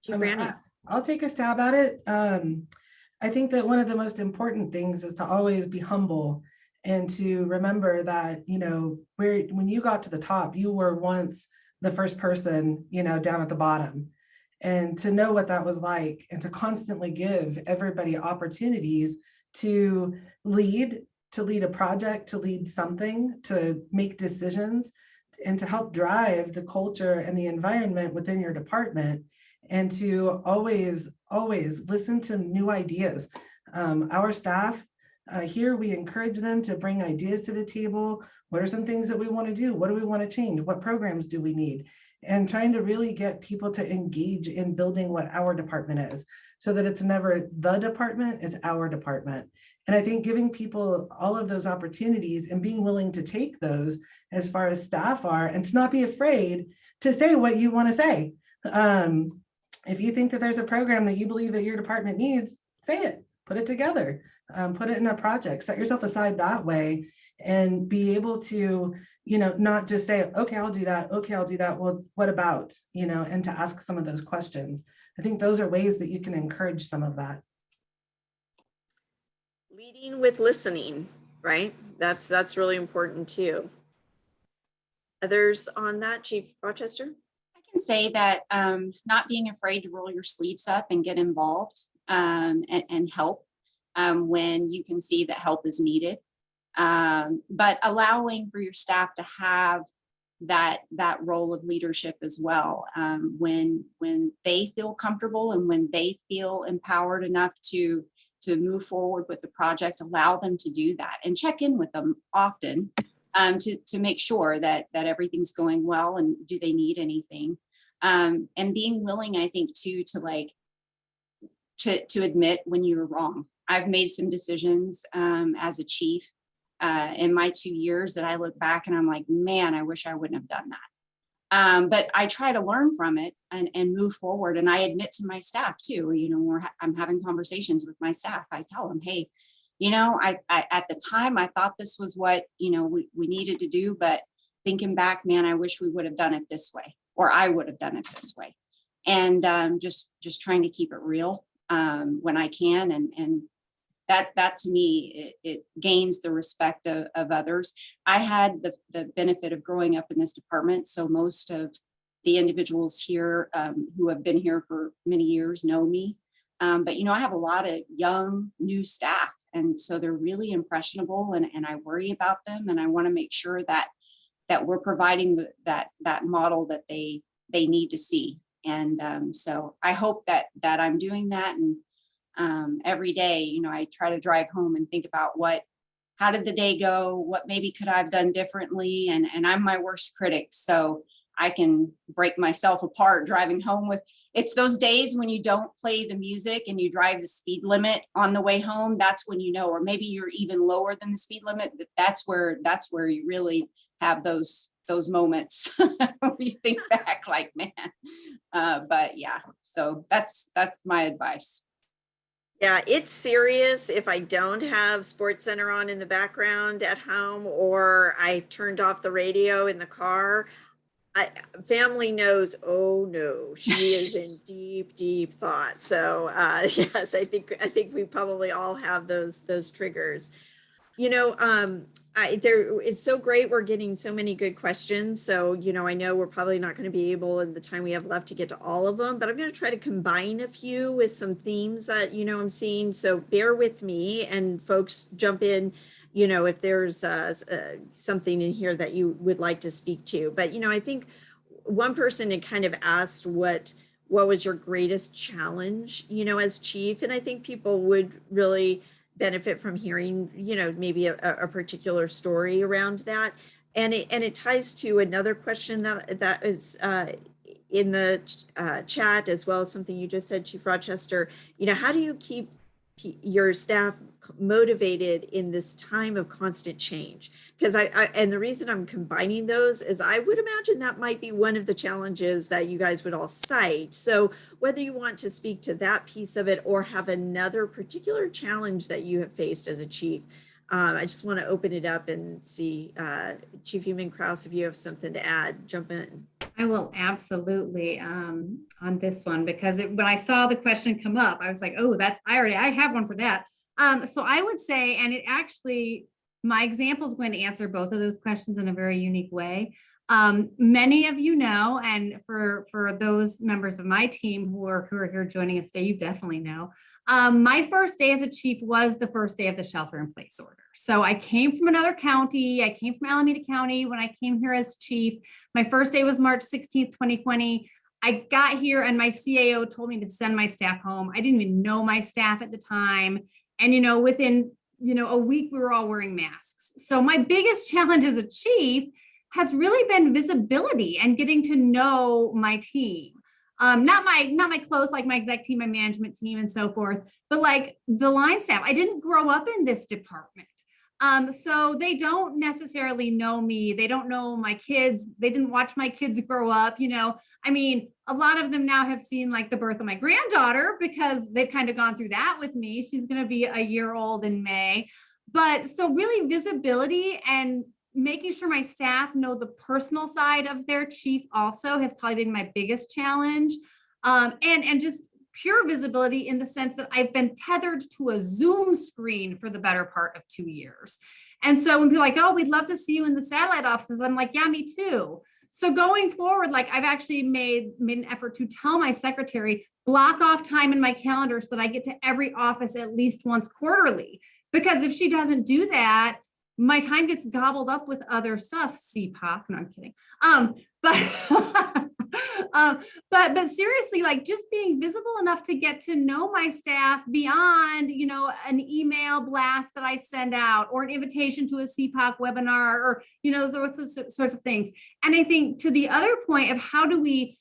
Chief Brandy. I'll take a stab at it. I think that one of the most important things is to always be humble, and to remember that, when you got to the top, you were once the first person, down at the bottom. And to know what that was like, and to constantly give everybody opportunities to lead a project, to lead something, to make decisions, and to help drive the culture and the environment within your department, and to always listen to new ideas. Our staff here, we encourage them to bring ideas to the table. What are some things that we want to do? What do we want to change? What programs do we need? And trying to really get people to engage in building what our department is, so that it's never the department, it's our department. And I think giving people all of those opportunities and being willing to take those as far as staff are, and to not be afraid to say what you want to say. If you think that there's a program that you believe that your department needs, say it, put it together, put it in a project, set yourself aside that way, and be able to, not just say, okay, I'll do that. Okay, I'll do that. Well, what about, and to ask some of those questions. I think those are ways that you can encourage some of that. Leading with listening, right? That's really important too. Others on that, Chief Rochester? Say that not being afraid to roll your sleeves up and get involved and help when you can see that help is needed, but allowing for your staff to have that role of leadership as well, when they feel comfortable and when they feel empowered enough to move forward with the project, allow them to do that and check in with them often to make sure that everything's going well and do they need anything. And being willing, I think, too, to admit when you were wrong. I've made some decisions as a chief in my 2 years that I look back and I'm like, man, I wish I wouldn't have done that. But I try to learn from it and move forward. And I admit to my staff too, you know, I'm having conversations with my staff. I tell them, hey, you know, I at the time I thought this was what, you know, we needed to do, but thinking back, man, I wish we would have done it this way, or I would have done it this way. And just trying to keep it real when I can. And that to me, it gains the respect of others. I had the benefit of growing up in this department. So most of the individuals here who have been here for many years know me. But, you know, I have a lot of young, new staff. And so they're really impressionable and I worry about them. And I want to make sure that we're providing that model that they need to see. And so I hope that I'm doing that. And every day, you know, I try to drive home and think about how did the day go? What maybe could I have done differently? And I'm my worst critic. So I can break myself apart driving home it's those days when you don't play the music and you drive the speed limit on the way home. That's when you know, or maybe you're even lower than the speed limit. That's where you really have those moments where you think back like, man. But yeah, so that's my advice. Yeah, it's serious if I don't have Sports Center on in the background at home, or I turned off the radio in the car. Family knows, oh no, she is in deep thought. So yes, I think we probably all have those triggers. You know, it's so great. We're getting so many good questions. So, you know, I know we're probably not going to be able in the time we have left to get to all of them, but I'm going to try to combine a few with some themes that, you know, I'm seeing. So bear with me and folks jump in, you know, if there's something in here that you would like to speak to. But, you know, I think one person had kind of asked what was your greatest challenge, you know, as chief. And I think people would really benefit from hearing, you know, maybe a particular story around that. And it ties to another question that is in the chat, as well as something you just said, Chief Rochester. You know, how do you keep your staff motivated in this time of constant change? Because and the reason I'm combining those is I would imagine that might be one of the challenges that you guys would all cite. So whether you want to speak to that piece of it or have another particular challenge that you have faced as a chief, I just want to open it up and see, Chief Human-Kraus, if you have something to add, jump in. I will absolutely on this one, because when I saw the question come up, I was like, oh, I have one for that. So I would say, and it actually, my example is going to answer both of those questions in a very unique way. Many of you know, and for those members of my team who are here joining us today, you definitely know, my first day as a chief was the first day of the shelter in place order. So I came from another county. I came from Alameda County when I came here as chief. My first day was March 16th, 2020. I got here and my CAO told me to send my staff home. I didn't even know my staff at the time. And, you know, within, you know, a week, we were all wearing masks. So my biggest challenge as a chief has really been visibility and getting to know my team. Not my close, like my exec team, my management team and so forth, but like the line staff. I didn't grow up in this department. So they don't necessarily know me. They don't know my kids. They didn't watch my kids grow up. You know, I mean, a lot of them now have seen like the birth of my granddaughter because they've kind of gone through that with me. She's going to be a year old in May. But so really visibility and making sure my staff know the personal side of their chief also has probably been my biggest challenge. And just pure visibility in the sense that I've been tethered to a Zoom screen for the better part of 2 years. And so when people are like, oh, we'd love to see you in the satellite offices, I'm like, yeah, me too. So going forward, like I've actually made an effort to tell my secretary, block off time in my calendar so that I get to every office at least once quarterly. Because if she doesn't do that, my time gets gobbled up with other stuff, CPOC, no, I'm kidding. But seriously, like just being visible enough to get to know my staff beyond, an email blast that I send out or an invitation to a CPOC webinar or, those sorts of things. And I think to the other point of how do we,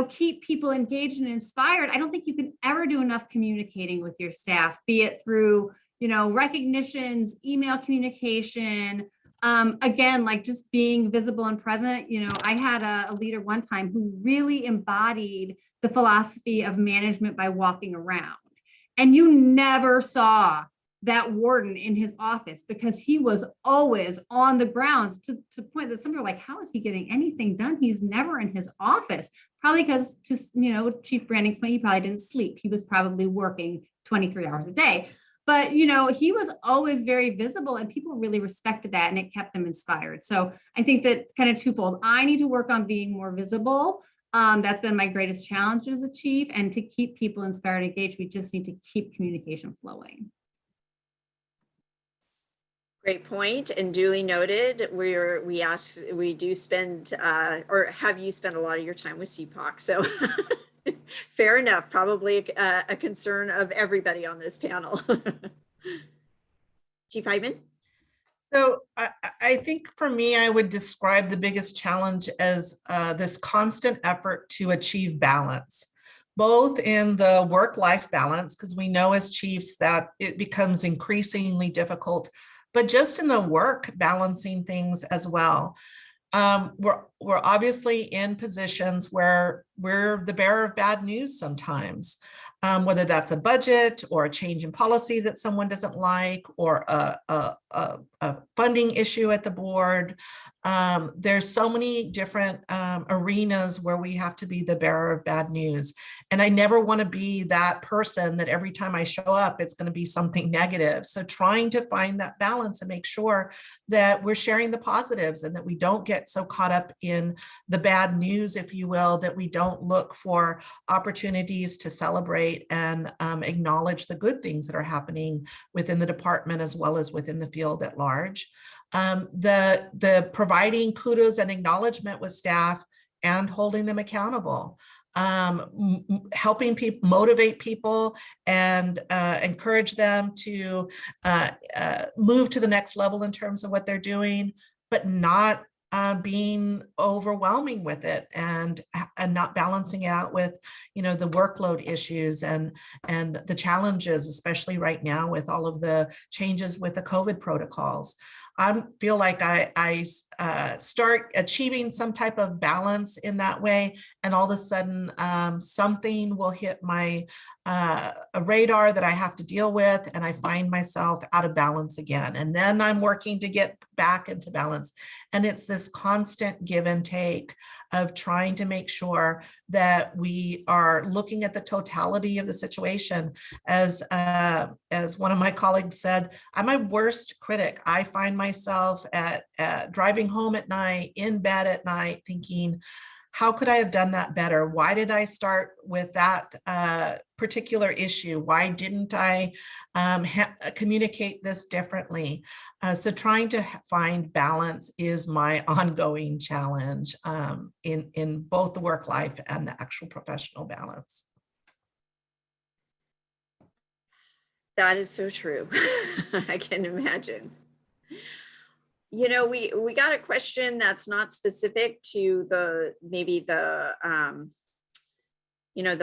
keep people engaged and inspired, I don't think you can ever do enough communicating with your staff, be it through, recognitions, email communication, again, like just being visible and present. I had a leader one time who really embodied the philosophy of management by walking around. And you never saw that warden in his office because he was always on the grounds to the point that some people are like, how is he getting anything done? He's never in his office. Probably because, Chief Branding's point, he probably didn't sleep. He was probably working 23 hours a day. But, he was always very visible and people really respected that and it kept them inspired. So I think that kind of twofold. I need to work on being more visible. That's been my greatest challenge as a chief, and to keep people inspired and engaged, we just need to keep communication flowing. Great point, and duly noted. We do spend, or have you spent a lot of your time with CPOC? So fair enough, probably a concern of everybody on this panel. Chief Hyman? So I think for me, I would describe the biggest challenge as this constant effort to achieve balance, both in the work-life balance, because we know as chiefs that it becomes increasingly difficult, but just in the work, balancing things as well. We're obviously in positions where we're the bearer of bad news sometimes, whether that's a budget or a change in policy that someone doesn't like, or a funding issue at the board. There's so many different arenas where we have to be the bearer of bad news. And I never want to be that person that every time I show up, it's going to be something negative. So trying to find that balance and make sure that we're sharing the positives and that we don't get so caught up in the bad news, if you will, that we don't look for opportunities to celebrate and acknowledge the good things that are happening within the department as well as within the field at large. The providing kudos and acknowledgement with staff and holding them accountable, helping people, motivate people, and encourage them to move to the next level in terms of what they're doing, but not being overwhelming with it and not balancing it out with, the workload issues and the challenges, especially right now with all of the changes with the COVID protocols. I feel like I start achieving some type of balance in that way, and all of a sudden something will hit my radar that I have to deal with, and I find myself out of balance again. And then I'm working to get back into balance. And it's this constant give and take of trying to make sure that we are looking at the totality of the situation. As one of my colleagues said, I'm my worst critic. I find myself at driving home at night, in bed at night, thinking, how could I have done that better? Why did I start with that particular issue? Why didn't I communicate this differently? So trying to find balance is my ongoing challenge in both the work life and the actual professional balance. That is so true. I can imagine. We got a question that's not specific to the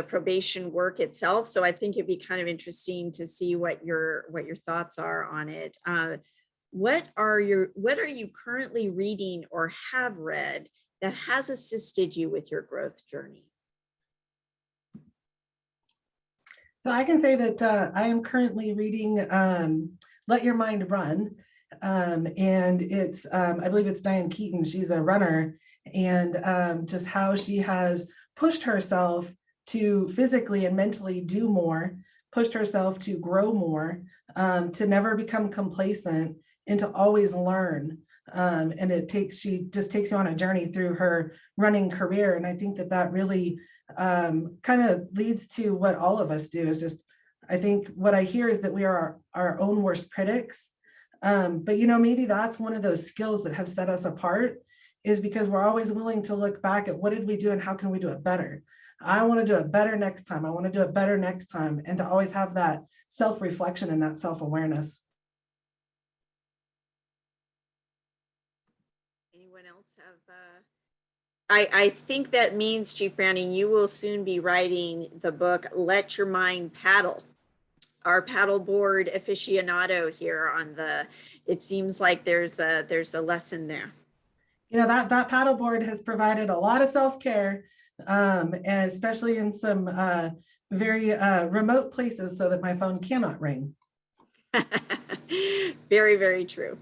probation work itself. So I think it'd be kind of interesting to see what your thoughts are on it. What are you currently reading or have read that has assisted you with your growth journey? So I can say that I am currently reading Let Your Mind Run. And it's, I believe it's Diane Keaton. She's a runner, and just how she has pushed herself to physically and mentally do more, pushed herself to grow more, to never become complacent, and to always learn. And she just takes you on a journey through her running career. And I think that really kind of leads to what all of us do. Is just, I think what I hear is that we are our own worst critics. But maybe that's one of those skills that have set us apart, is because we're always willing to look back at what did we do and how can we do it better. I want to do it better next time. I want to do it better next time. And to always have that self-reflection and that self-awareness. Anyone else have? I think that means, Chief Browning, you will soon be writing the book, Let Your Mind Paddle. Our paddleboard aficionado here on the, it seems like there's a lesson there. You know, that paddleboard has provided a lot of self-care, and especially in some very remote places so that my phone cannot ring. Very, very true.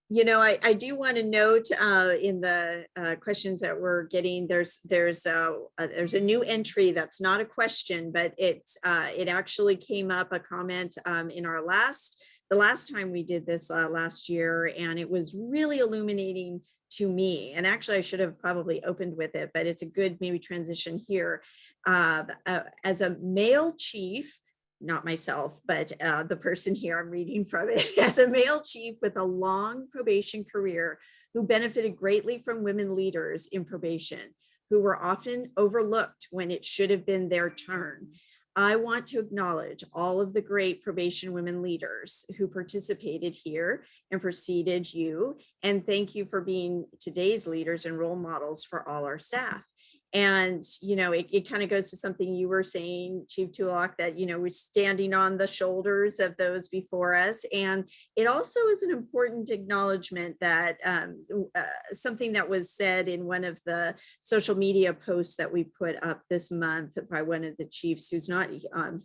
You know, I do want to note in the questions that we're getting, there's a new entry that's not a question, but it actually came up a comment in the last time we did this last year, and it was really illuminating to me. And actually, I should have probably opened with it, but it's a good maybe transition here. As a male chief, not myself, but the person here I'm reading from it, as a male chief with a long probation career who benefited greatly from women leaders in probation, who were often overlooked when it should have been their turn. I want to acknowledge all of the great probation women leaders who participated here and preceded you, and thank you for being today's leaders and role models for all our staff. And, you know, it kind of goes to something you were saying, Chief Tulloch, that, you know, we're standing on the shoulders of those before us. And it also is an important acknowledgement that something that was said in one of the social media posts that we put up this month by one of the chiefs who's not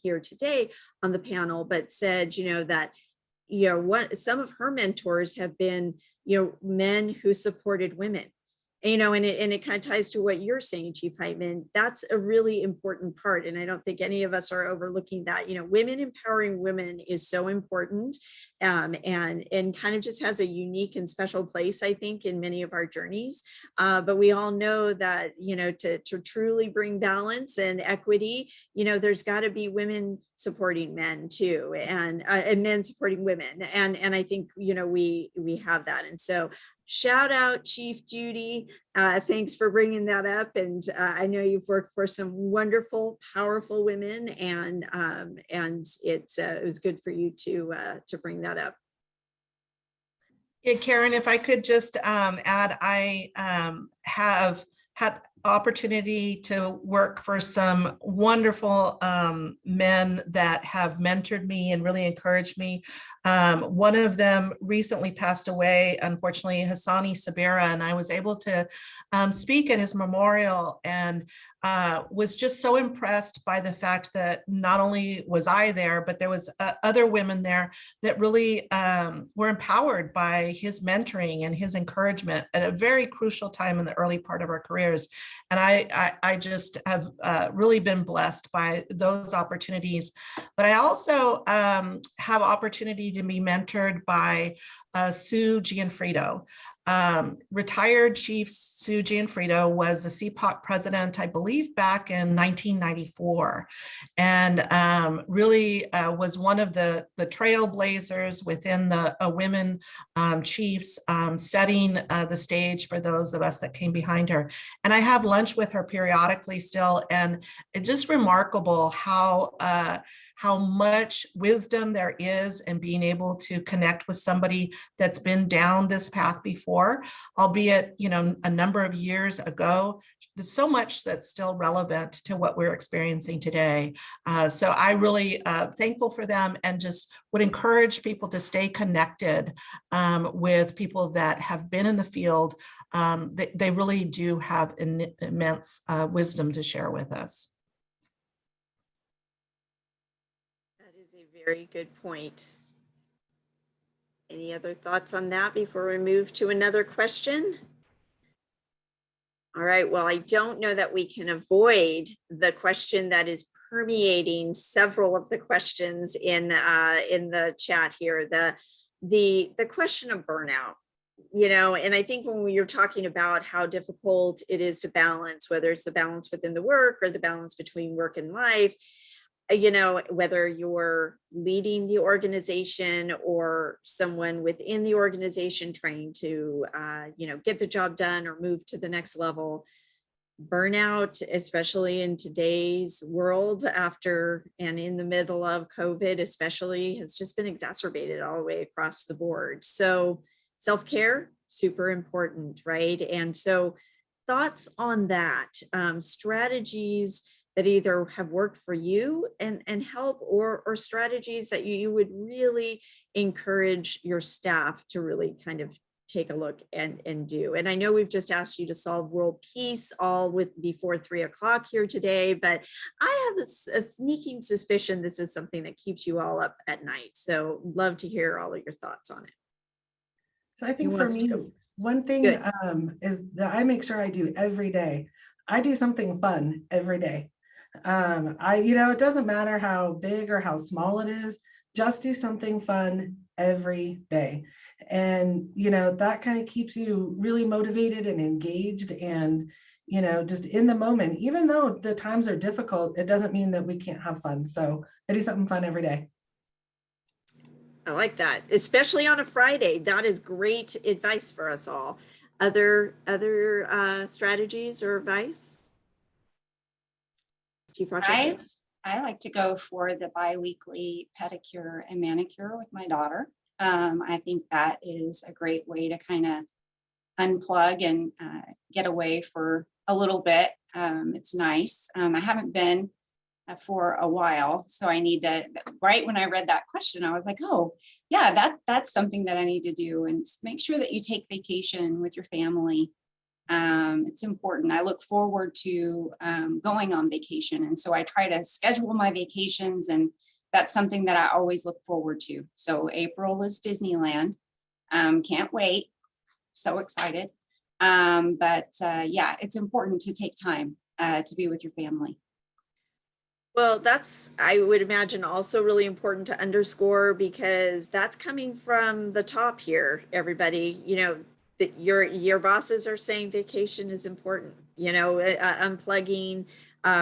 here today on the panel, but said, you know, that, you know, what some of her mentors have been, you know, men who supported women. You know, and it kind of ties to what you're saying, Chief Heitman. That's a really important part. And I don't think any of us are overlooking that. You know, women empowering women is so important, and kind of just has a unique and special place, I think, in many of our journeys. But we all know that, you know, to truly bring balance and equity, you know, there's got to be women supporting men too, and men supporting women. And I think, you know, we have that. And so shout out Chief Judy. Thanks for bringing that up. And I know you've worked for some wonderful, powerful women, and it was good for you to bring that up. Yeah, Karen, if I could just add, I have had opportunity to work for some wonderful men that have mentored me and really encouraged me. One of them recently passed away, unfortunately, Hassani Sabira, and I was able to speak at his memorial, and was just so impressed by the fact that not only was I there, but there was other women there that really were empowered by his mentoring and his encouragement at a very crucial time in the early part of our careers. And I just have really been blessed by those opportunities. But I also have opportunity to be mentored by Sue Gianfrido. Retired Chief Sue Gianfrido was the CPOC president, I believe, back in 1994, and really was one of the trailblazers within the women chiefs, setting the stage for those of us that came behind her. And I have lunch with her periodically still, and it's just remarkable how much wisdom there is in being able to connect with somebody that's been down this path before, albeit, you know, a number of years ago. There's so much that's still relevant to what we're experiencing today. So I really thankful for them, and just would encourage people to stay connected with people that have been in the field. They really do have immense wisdom to share with us. Very good point. Any other thoughts on that before we move to another question? All right, well, I don't know that we can avoid the question that is permeating several of the questions in the chat here, the question of burnout. You know, and I think when you're talking about how difficult it is to balance, whether it's the balance within the work or the balance between work and life, you know, whether you're leading the organization or someone within the organization trying to, you know, get the job done or move to the next level, burnout, especially in today's world after and in the middle of COVID, especially, has just been exacerbated all the way across the board. So self-care, super important, right? And so thoughts on that, strategies that either have worked for you and help, or strategies that you would really encourage your staff to really kind of take a look and do. And I know we've just asked you to solve world peace all with before 3 o'clock here today, but I have a sneaking suspicion this is something that keeps you all up at night. So love to hear all of your thoughts on it. So I think Who for wants to me, go? one thing Good. is that I make sure I do every day. I do something fun every day. It doesn't matter how big or how small it is, just do something fun every day. And, that kind of keeps you really motivated and engaged and, just in the moment. Even though the times are difficult, it doesn't mean that we can't have fun. So I do something fun every day. I like that, especially on a Friday. That is great advice for us all. Other strategies or advice? Chief Rochester? I like to go for the bi-weekly pedicure and manicure with my daughter. I think that is a great way to kind of unplug and get away for a little bit. It's nice. I haven't been for a while, so I need to, right when I read that question, I was like, oh yeah, that's something that I need to do, and make sure that you take vacation with your family. It's important. I look forward to going on vacation, and so I try to schedule my vacations, and that's something that I always look forward to. So April is Disneyland. Can't wait. So excited. Yeah, it's important to take time to be with your family. Well, that's, I would imagine, also really important to underscore, because that's coming from the top here, everybody. That your bosses are saying vacation is important, unplugging,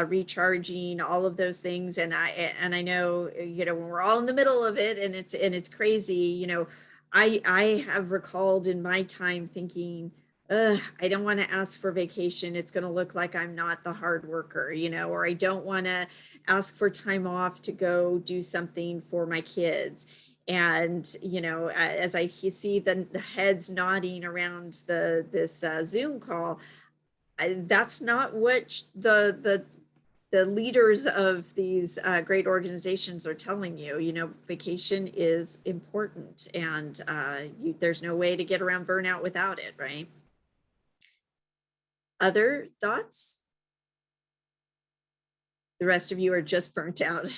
recharging, all of those things. And I know, when we're all in the middle of it and it's crazy, I have recalled in my time thinking, I don't want to ask for vacation. It's going to look like I'm not the hard worker, or I don't want to ask for time off to go do something for my kids. And, as I see the heads nodding around this Zoom call, that's not what the leaders of these great organizations are telling you. Vacation is important, and there's no way to get around burnout without it, right? Other thoughts? The rest of you are just burnt out.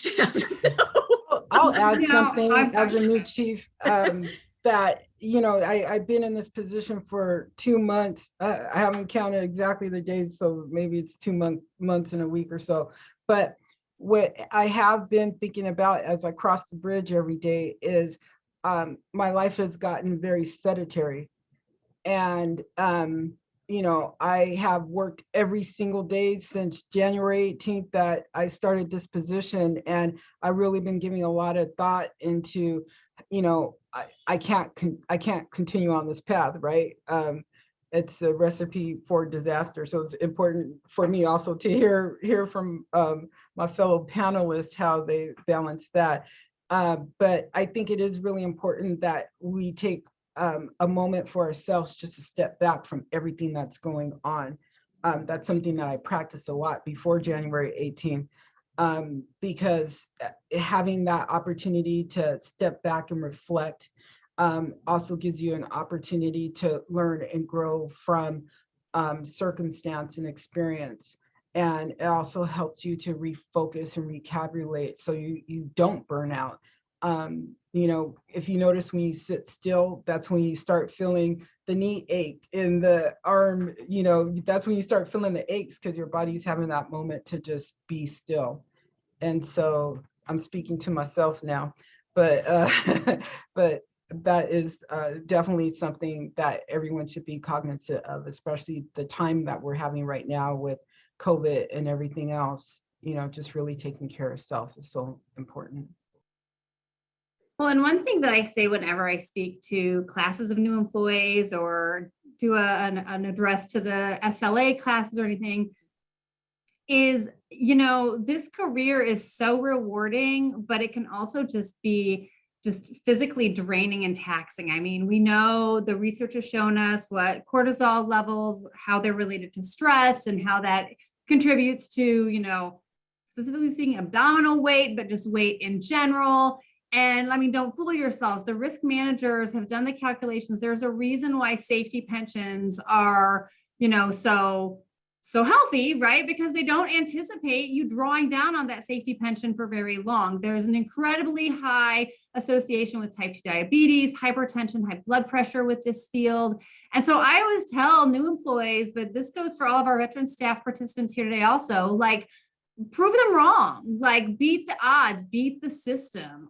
I'll add No, something I'm as a sorry. new chief, that, I've been in this position for 2 months. I haven't counted exactly the days, so maybe it's 2 months and a week or so. But what I have been thinking about as I cross the bridge every day is my life has gotten very sedentary. And I have worked every single day since January 18th that I started this position, and I've really been giving a lot of thought into, I can't continue on this path, right? It's a recipe for disaster. So it's important for me also to hear from my fellow panelists how they balance that. But I think it is really important that we take a moment for ourselves just to step back from everything that's going on. That's something that I practiced a lot before January 18th, because having that opportunity to step back and reflect also gives you an opportunity to learn and grow from circumstance and experience. And it also helps you to refocus and recalibrate so you don't burn out. If you notice when you sit still, that's when you start feeling the knee ache in the arm, that's when you start feeling the aches, because your body's having that moment to just be still. And so I'm speaking to myself now, but but that is definitely something that everyone should be cognizant of, especially the time that we're having right now with COVID and everything else. just really taking care of self is so important. Well, and one thing that I say whenever I speak to classes of new employees or do an address to the SLA classes or anything is, this career is so rewarding, but it can also just be just physically draining and taxing. I mean, we know the research has shown us what cortisol levels, how they're related to stress and how that contributes to, specifically speaking, abdominal weight, but just weight in general. And I mean, don't fool yourselves. The risk managers have done the calculations. There's a reason why safety pensions are, so healthy, right? Because they don't anticipate you drawing down on that safety pension for very long. There's an incredibly high association with type 2 diabetes, hypertension, high blood pressure with this field. And so I always tell new employees, but this goes for all of our veteran staff participants here today also, like, prove them wrong, like beat the odds, beat the system.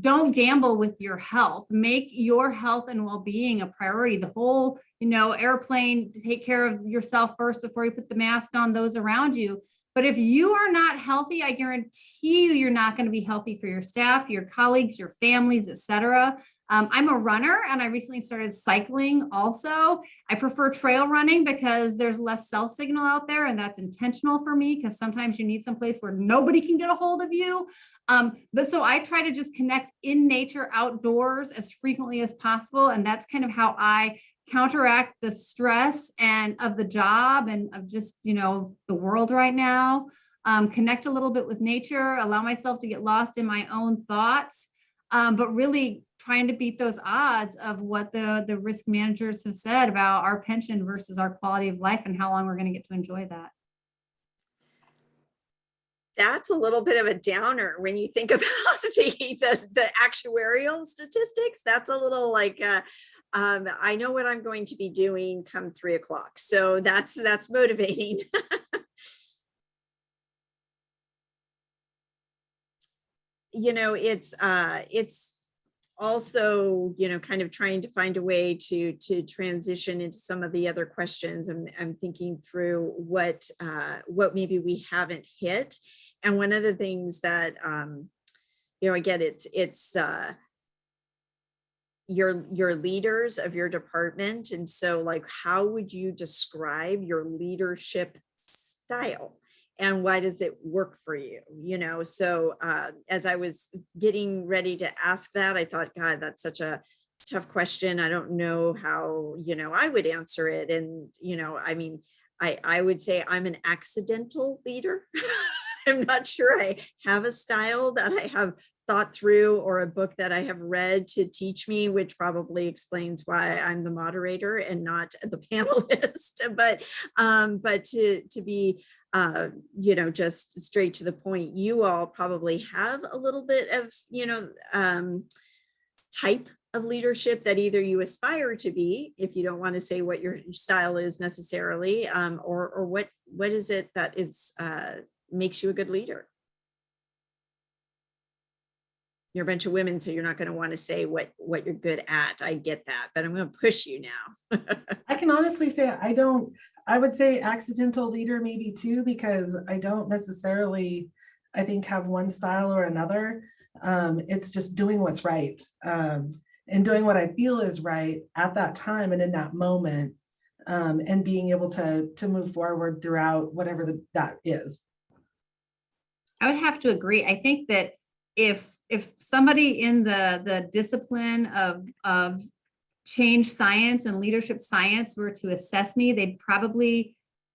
Don't gamble with your health. Make your health and well-being a priority. The whole, airplane, take care of yourself first before you put the mask on those around you. But if you are not healthy, I guarantee you're not going to be healthy for your staff, your colleagues, your families, et cetera. I'm a runner and I recently started cycling also. I prefer trail running because there's less cell signal out there, and that's intentional for me because sometimes you need some place where nobody can get a hold of you. But so I try to just connect in nature outdoors as frequently as possible. And that's kind of how I counteract the stress and of the job and of just, the world right now. Connect a little bit with nature, allow myself to get lost in my own thoughts. But really trying to beat those odds of what the risk managers have said about our pension versus our quality of life and how long we're going to get to enjoy that. That's a little bit of a downer when you think about the actuarial statistics. That's a little like, I know what I'm going to be doing come 3 o'clock. So that's motivating. It's also, kind of trying to find a way to transition into some of the other questions. I'm thinking through what maybe we haven't hit. And one of the things that, again, it's your leaders of your department. And so like, how would you describe your leadership style? And why does it work for you? So as I was getting ready to ask that, I thought, God, that's such a tough question. I don't know how, I would answer it. And, I would say I'm an accidental leader. I'm not sure I have a style that I have thought through or a book that I have read to teach me, which probably explains why I'm the moderator and not the panelist. But to be just straight to the point, you all probably have a little bit of, type of leadership that either you aspire to be, if you don't want to say what your style is necessarily, or what is it that is makes you a good leader? You're a bunch of women, so you're not going to want to say what you're good at. I get that, but I'm going to push you now. I can honestly say I would say accidental leader maybe too, because I don't necessarily, I think, have one style or another. It's just doing what's right, and doing what I feel is right at that time and in that moment, and being able to move forward throughout whatever that is. I would have to agree. I think that if somebody in the discipline of change science and leadership science were to assess me, they'd probably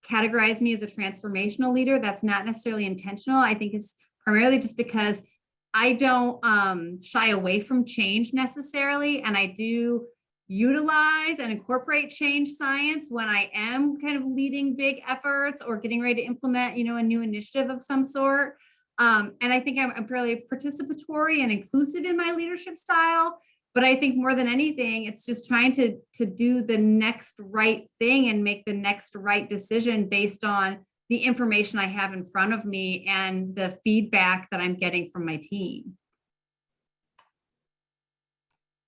categorize me as a transformational leader. That's not necessarily intentional. I think it's primarily just because I don't shy away from change necessarily. And I do utilize and incorporate change science when I am kind of leading big efforts or getting ready to implement, a new initiative of some sort. And I think I'm fairly participatory and inclusive in my leadership style. But I think more than anything, it's just trying to do the next right thing and make the next right decision based on the information I have in front of me and the feedback that I'm getting from my team.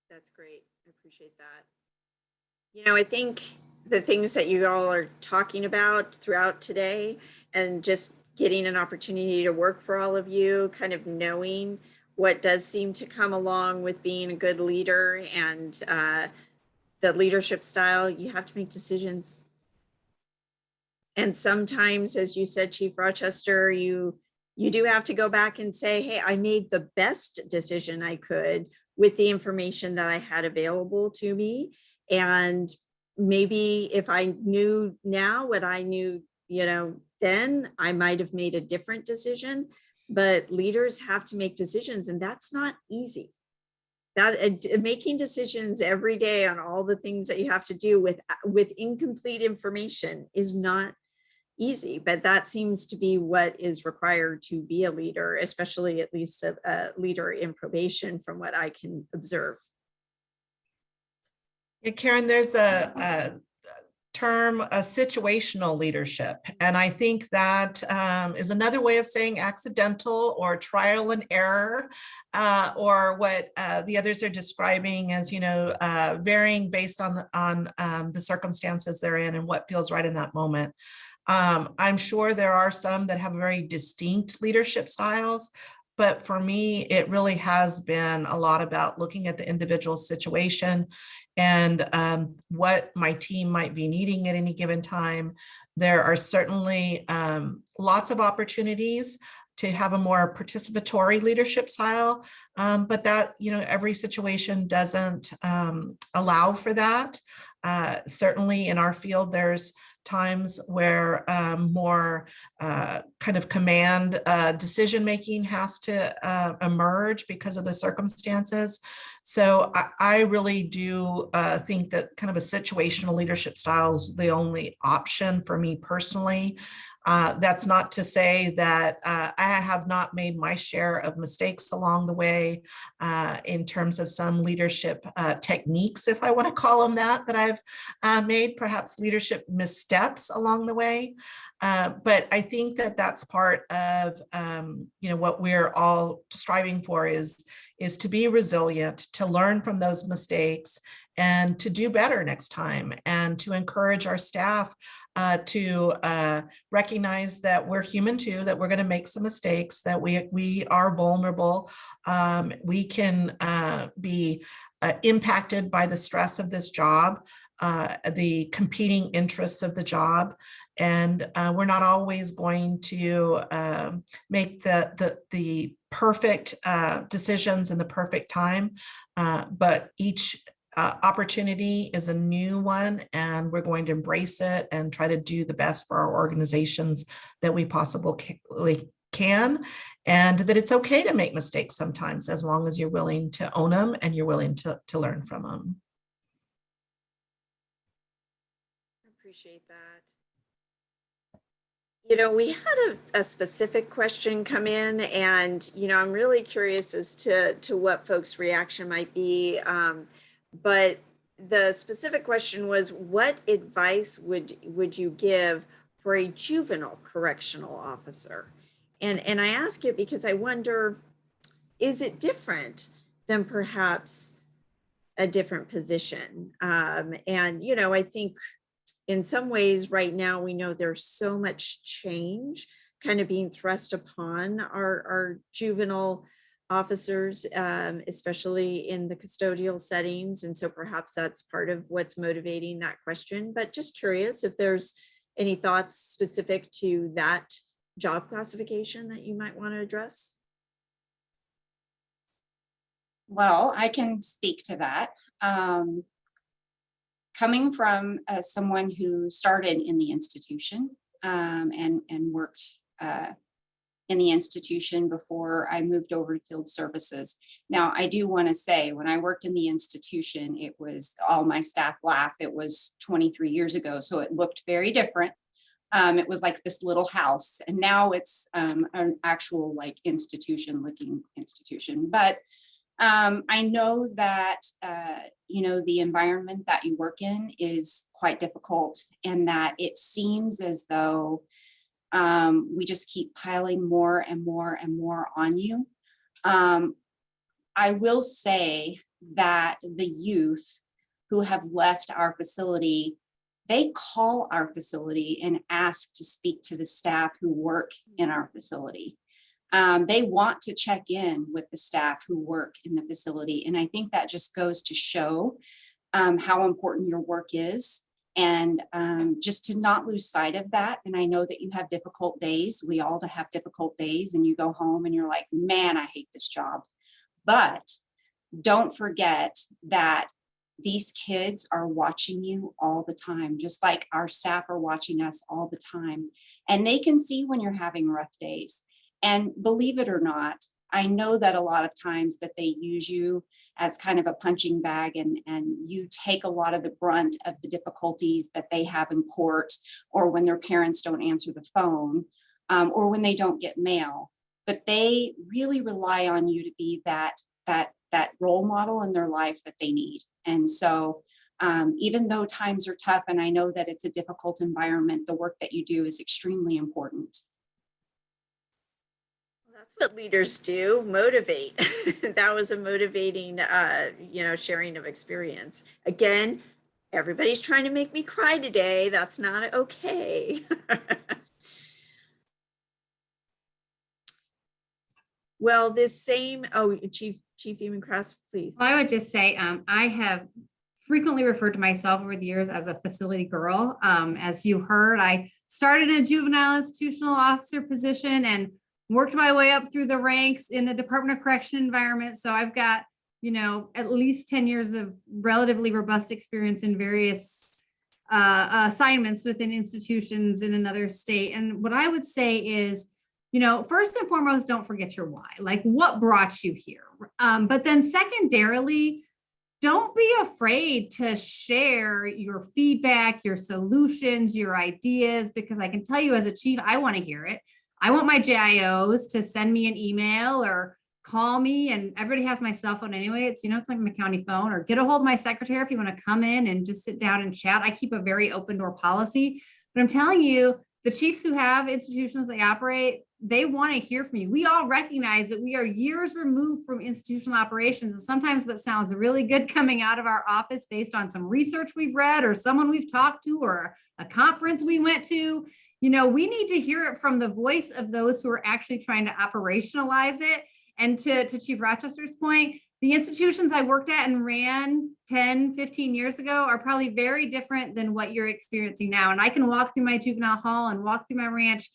That's great. I appreciate that. I think the things that you all are talking about throughout today, and just getting an opportunity to work for all of you, kind of knowing what does seem to come along with being a good leader and the leadership style. You have to make decisions. And sometimes, as you said, Chief Rochester, you do have to go back and say, hey, I made the best decision I could with the information that I had available to me. And maybe if I knew now what I knew, then I might have made a different decision. But leaders have to make decisions, and that's not easy. That making decisions every day on all the things that you have to do with incomplete information is not easy, but that seems to be what is required to be a leader, especially at least a leader in probation, from what I can observe. Yeah, Karen, there's a term, a situational leadership. And I think that is another way of saying accidental or trial and error, or what the others are describing as, varying based on the circumstances they're in and what feels right in that moment. I'm sure there are some that have very distinct leadership styles, but for me, it really has been a lot about looking at the individual situation and what my team might be needing at any given time. There are certainly lots of opportunities to have a more participatory leadership style, but that, every situation doesn't allow for that. Certainly in our field, there's times where more kind of command decision-making has to emerge because of the circumstances. So I really do think that kind of a situational leadership style is the only option for me personally. That's not to say that I have not made my share of mistakes along the way in terms of some leadership techniques, if I want to call them that I've made, perhaps leadership missteps along the way. But I think that that's part of what we're all striving for is to be resilient, to learn from those mistakes, and to do better next time, and to encourage our staff to recognize that we're human too, that we're going to make some mistakes, that we are vulnerable. We can be impacted by the stress of this job, the competing interests of the job. And we're not always going to make the perfect decisions in the perfect time, but each opportunity is a new one, and we're going to embrace it and try to do the best for our organizations that we possibly can, and that it's okay to make mistakes sometimes, as long as you're willing to own them and you're willing to learn from them. I appreciate that. We had a specific question come in, and I'm really curious as to what folks' reaction might be. But the specific question was, what advice would you give for a juvenile correctional officer? And I ask it because I wonder, is it different than perhaps a different position? And I think in some ways right now, we know there's so much change kind of being thrust upon our juvenile officers, especially in the custodial settings. And so perhaps that's part of what's motivating that question. But just curious if there's any thoughts specific to that job classification that you might want to address. Well, I can speak to that. Coming from someone who started in the institution and worked in the institution before I moved over to field services. Now, I do want to say, when I worked in the institution, it was, all my staff laugh, it was 23 years ago, so it looked very different. It was like this little house, and now it's an actual institution looking institution. But I know that, the environment that you work in is quite difficult, and that it seems as though we just keep piling more and more and more on you. I will say that the youth who have left our facility they call our facility and ask to speak to the staff who work in our facility. They want to check in with the staff who work in the facility. And I think that just goes to show how important your work is, and just to not lose sight of that. And I know that you have difficult days. We all have difficult days, and you go home and you're like, man, I hate this job. But don't forget that these kids are watching you all the time, just like our staff are watching us all the time. And they can see when you're having rough days. And believe it or not, I know that a lot of times that they use you as kind of a punching bag, and you take a lot of the brunt of the difficulties that they have in court, or when their parents don't answer the phone, or when they don't get mail. But they really rely on you to be that role model in their life that they need. And so even though times are tough, and I know that it's a difficult environment, the work that you do is extremely important. That's what leaders do, motivate. That was a motivating, sharing of experience. Again, everybody's trying to make me cry today. That's not okay. Well, Chief Eamonkrass, please. Well, I would just say, I have frequently referred to myself over the years as a facility girl. As you heard, I started in a juvenile institutional officer position and worked my way up through the ranks in the Department of Correction environment. So I've got, at least 10 years of relatively robust experience in various assignments within institutions in another state. And what I would say is, first and foremost, don't forget your why, like what brought you here. But then secondarily, don't be afraid to share your feedback, your solutions, your ideas, because I can tell you as a chief, I want to hear it. I want my JIOs to send me an email or call me, and everybody has my cell phone anyway. It's like my county phone, or get a hold of my secretary if you want to come in and just sit down and chat. I keep a very open door policy, but I'm telling you, the chiefs who have institutions they operate, they want to hear from you. We all recognize that we are years removed from institutional operations. And sometimes what sounds really good coming out of our office based on some research we've read or someone we've talked to or a conference we went to, we need to hear it from the voice of those who are actually trying to operationalize it. And to Chief Rochester's point, the institutions I worked at and ran 10, 15 years ago are probably very different than what you're experiencing now. And I can walk through my juvenile hall and walk through my ranch,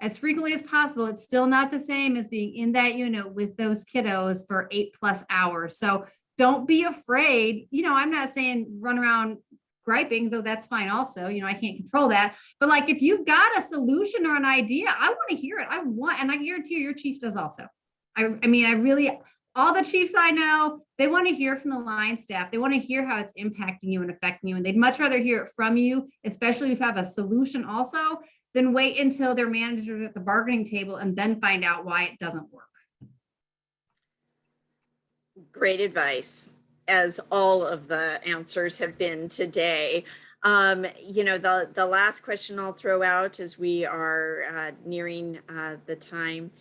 as frequently as possible. It's still not the same as being in that unit with those kiddos for 8+ hours. So don't be afraid. I'm not saying run around griping, though that's fine also. I can't control that. But like, if you've got a solution or an idea, I want to hear it. And I guarantee you, your chief does also. I really, all the chiefs I know, they want to hear from the line staff. They want to hear how it's impacting you and affecting you. And they'd much rather hear it from you, especially if you have a solution also, than wait until their managers at the bargaining table and then find out why it doesn't work. Great advice, as all of the answers have been today. The last question I'll throw out as we are nearing the time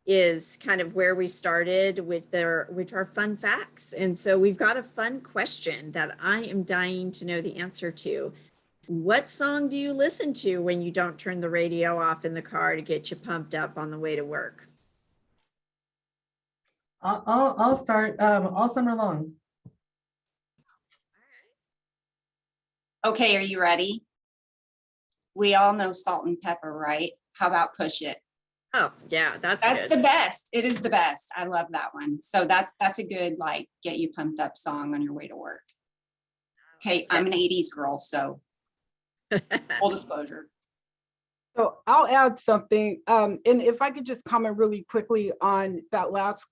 is kind of where we started with which are fun facts. And so we've got a fun question that I am dying to know the answer to. What song do you listen to when you don't turn the radio off in the car to get you pumped up on the way to work? I'll start all summer long. Okay, are you ready? We all know Salt and Pepper, right? How about Push It? Oh, yeah, that's good. The best. It is the best. I love that one. So that's a good, get you pumped up song on your way to work. Okay, I'm an 80s girl, so full disclosure. So I'll add something. And if I could just comment really quickly on that last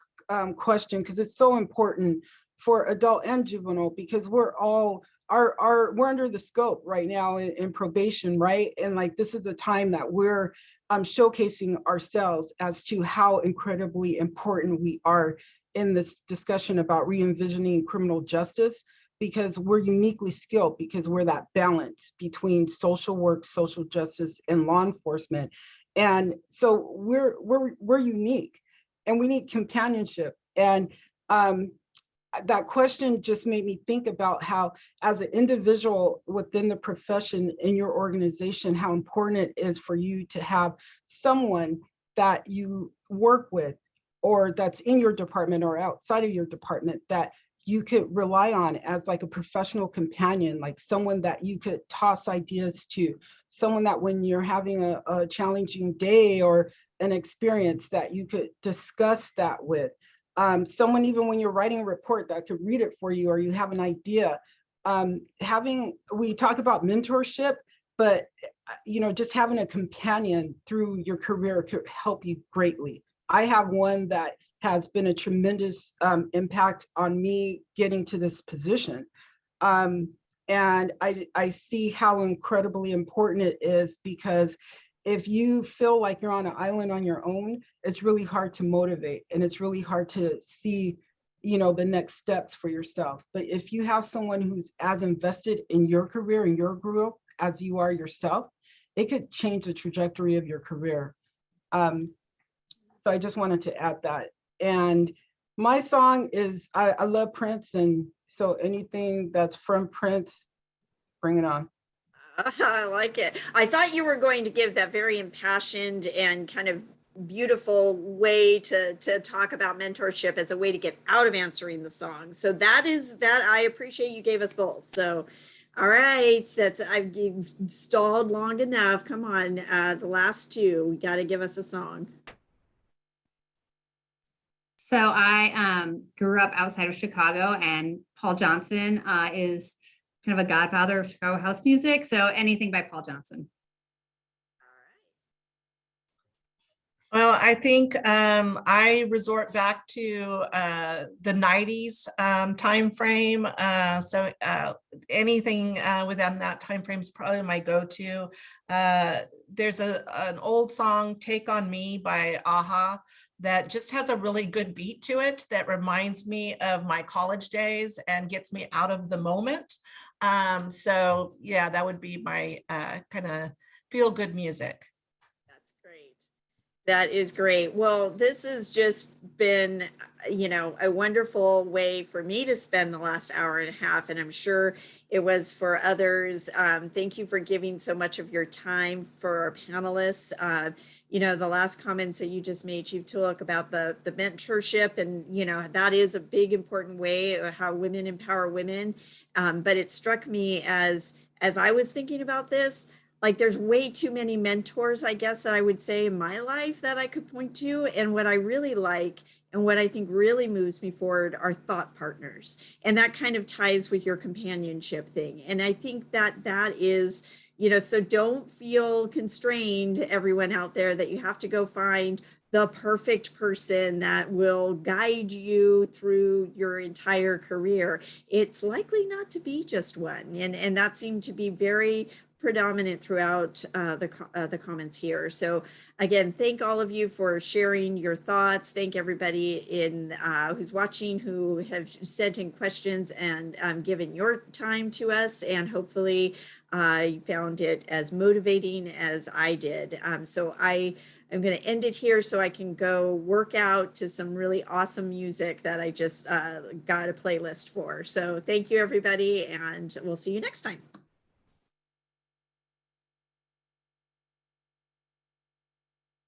question, because it's so important for adult and juvenile, because we're all we're under the scope right now in probation, right? And this is a time that we're showcasing ourselves as to how incredibly important we are in this discussion about re-envisioning criminal justice, because we're uniquely skilled, because we're that balance between social work, social justice, and law enforcement. And so we're unique, and we need companionship. And that question just made me think about how, as an individual within the profession in your organization, how important it is for you to have someone that you work with, or that's in your department or outside of your department, that you could rely on as like a professional companion, like someone that you could toss ideas to, someone that when you're having a challenging day or an experience that you could discuss that with. Someone, even when you're writing a report, that could read it for you, or you have an idea. We talk about mentorship, but just having a companion through your career could help you greatly. I have one that has been a tremendous impact on me getting to this position. And I see how incredibly important it is, because if you feel like you're on an island on your own, it's really hard to motivate, and it's really hard to see, the next steps for yourself. But if you have someone who's as invested in your career and your group as you are yourself, it could change the trajectory of your career. So I just wanted to add that. And my song is, I love Prince, and so anything that's from Prince, bring it on. I like it. I thought you were going to give that very impassioned and kind of beautiful way to talk about mentorship as a way to get out of answering the song. So that I appreciate you gave us both. So, all right, I've stalled long enough. Come on, the last two, we got to give us a song. So I grew up outside of Chicago, and Paul Johnson is kind of a godfather of Chicago house music. So anything by Paul Johnson. Well, I think I resort back to the 90s time frame. So anything within that time frame is probably my go-to. There's an old song, Take On Me by Aha, that just has a really good beat to it that reminds me of my college days and gets me out of the moment. So yeah, that would be my kind of feel-good music. That's great. That is great. Well, this has just been, a wonderful way for me to spend the last hour and a half, and I'm sure it was for others. Thank you for giving so much of your time for our panelists. The last comments that you just made, Chief Tulloch, about the mentorship, and that is a big important way of how women empower women. But it struck me as I was thinking about this, like there's way too many mentors, I guess, that I would say in my life that I could point to. And what I really like and what I think really moves me forward are thought partners. And that kind of ties with your companionship thing. And I think that is, so don't feel constrained, everyone out there, that you have to go find the perfect person that will guide you through your entire career. It's likely not to be just one. And that seemed to be very predominant throughout the comments here. So again, thank all of you for sharing your thoughts. Thank everybody who's watching, who have sent in questions and given your time to us. And hopefully you found it as motivating as I did. So I'm going to end it here so I can go work out to some really awesome music that I just got a playlist for. So thank you, everybody, and we'll see you next time.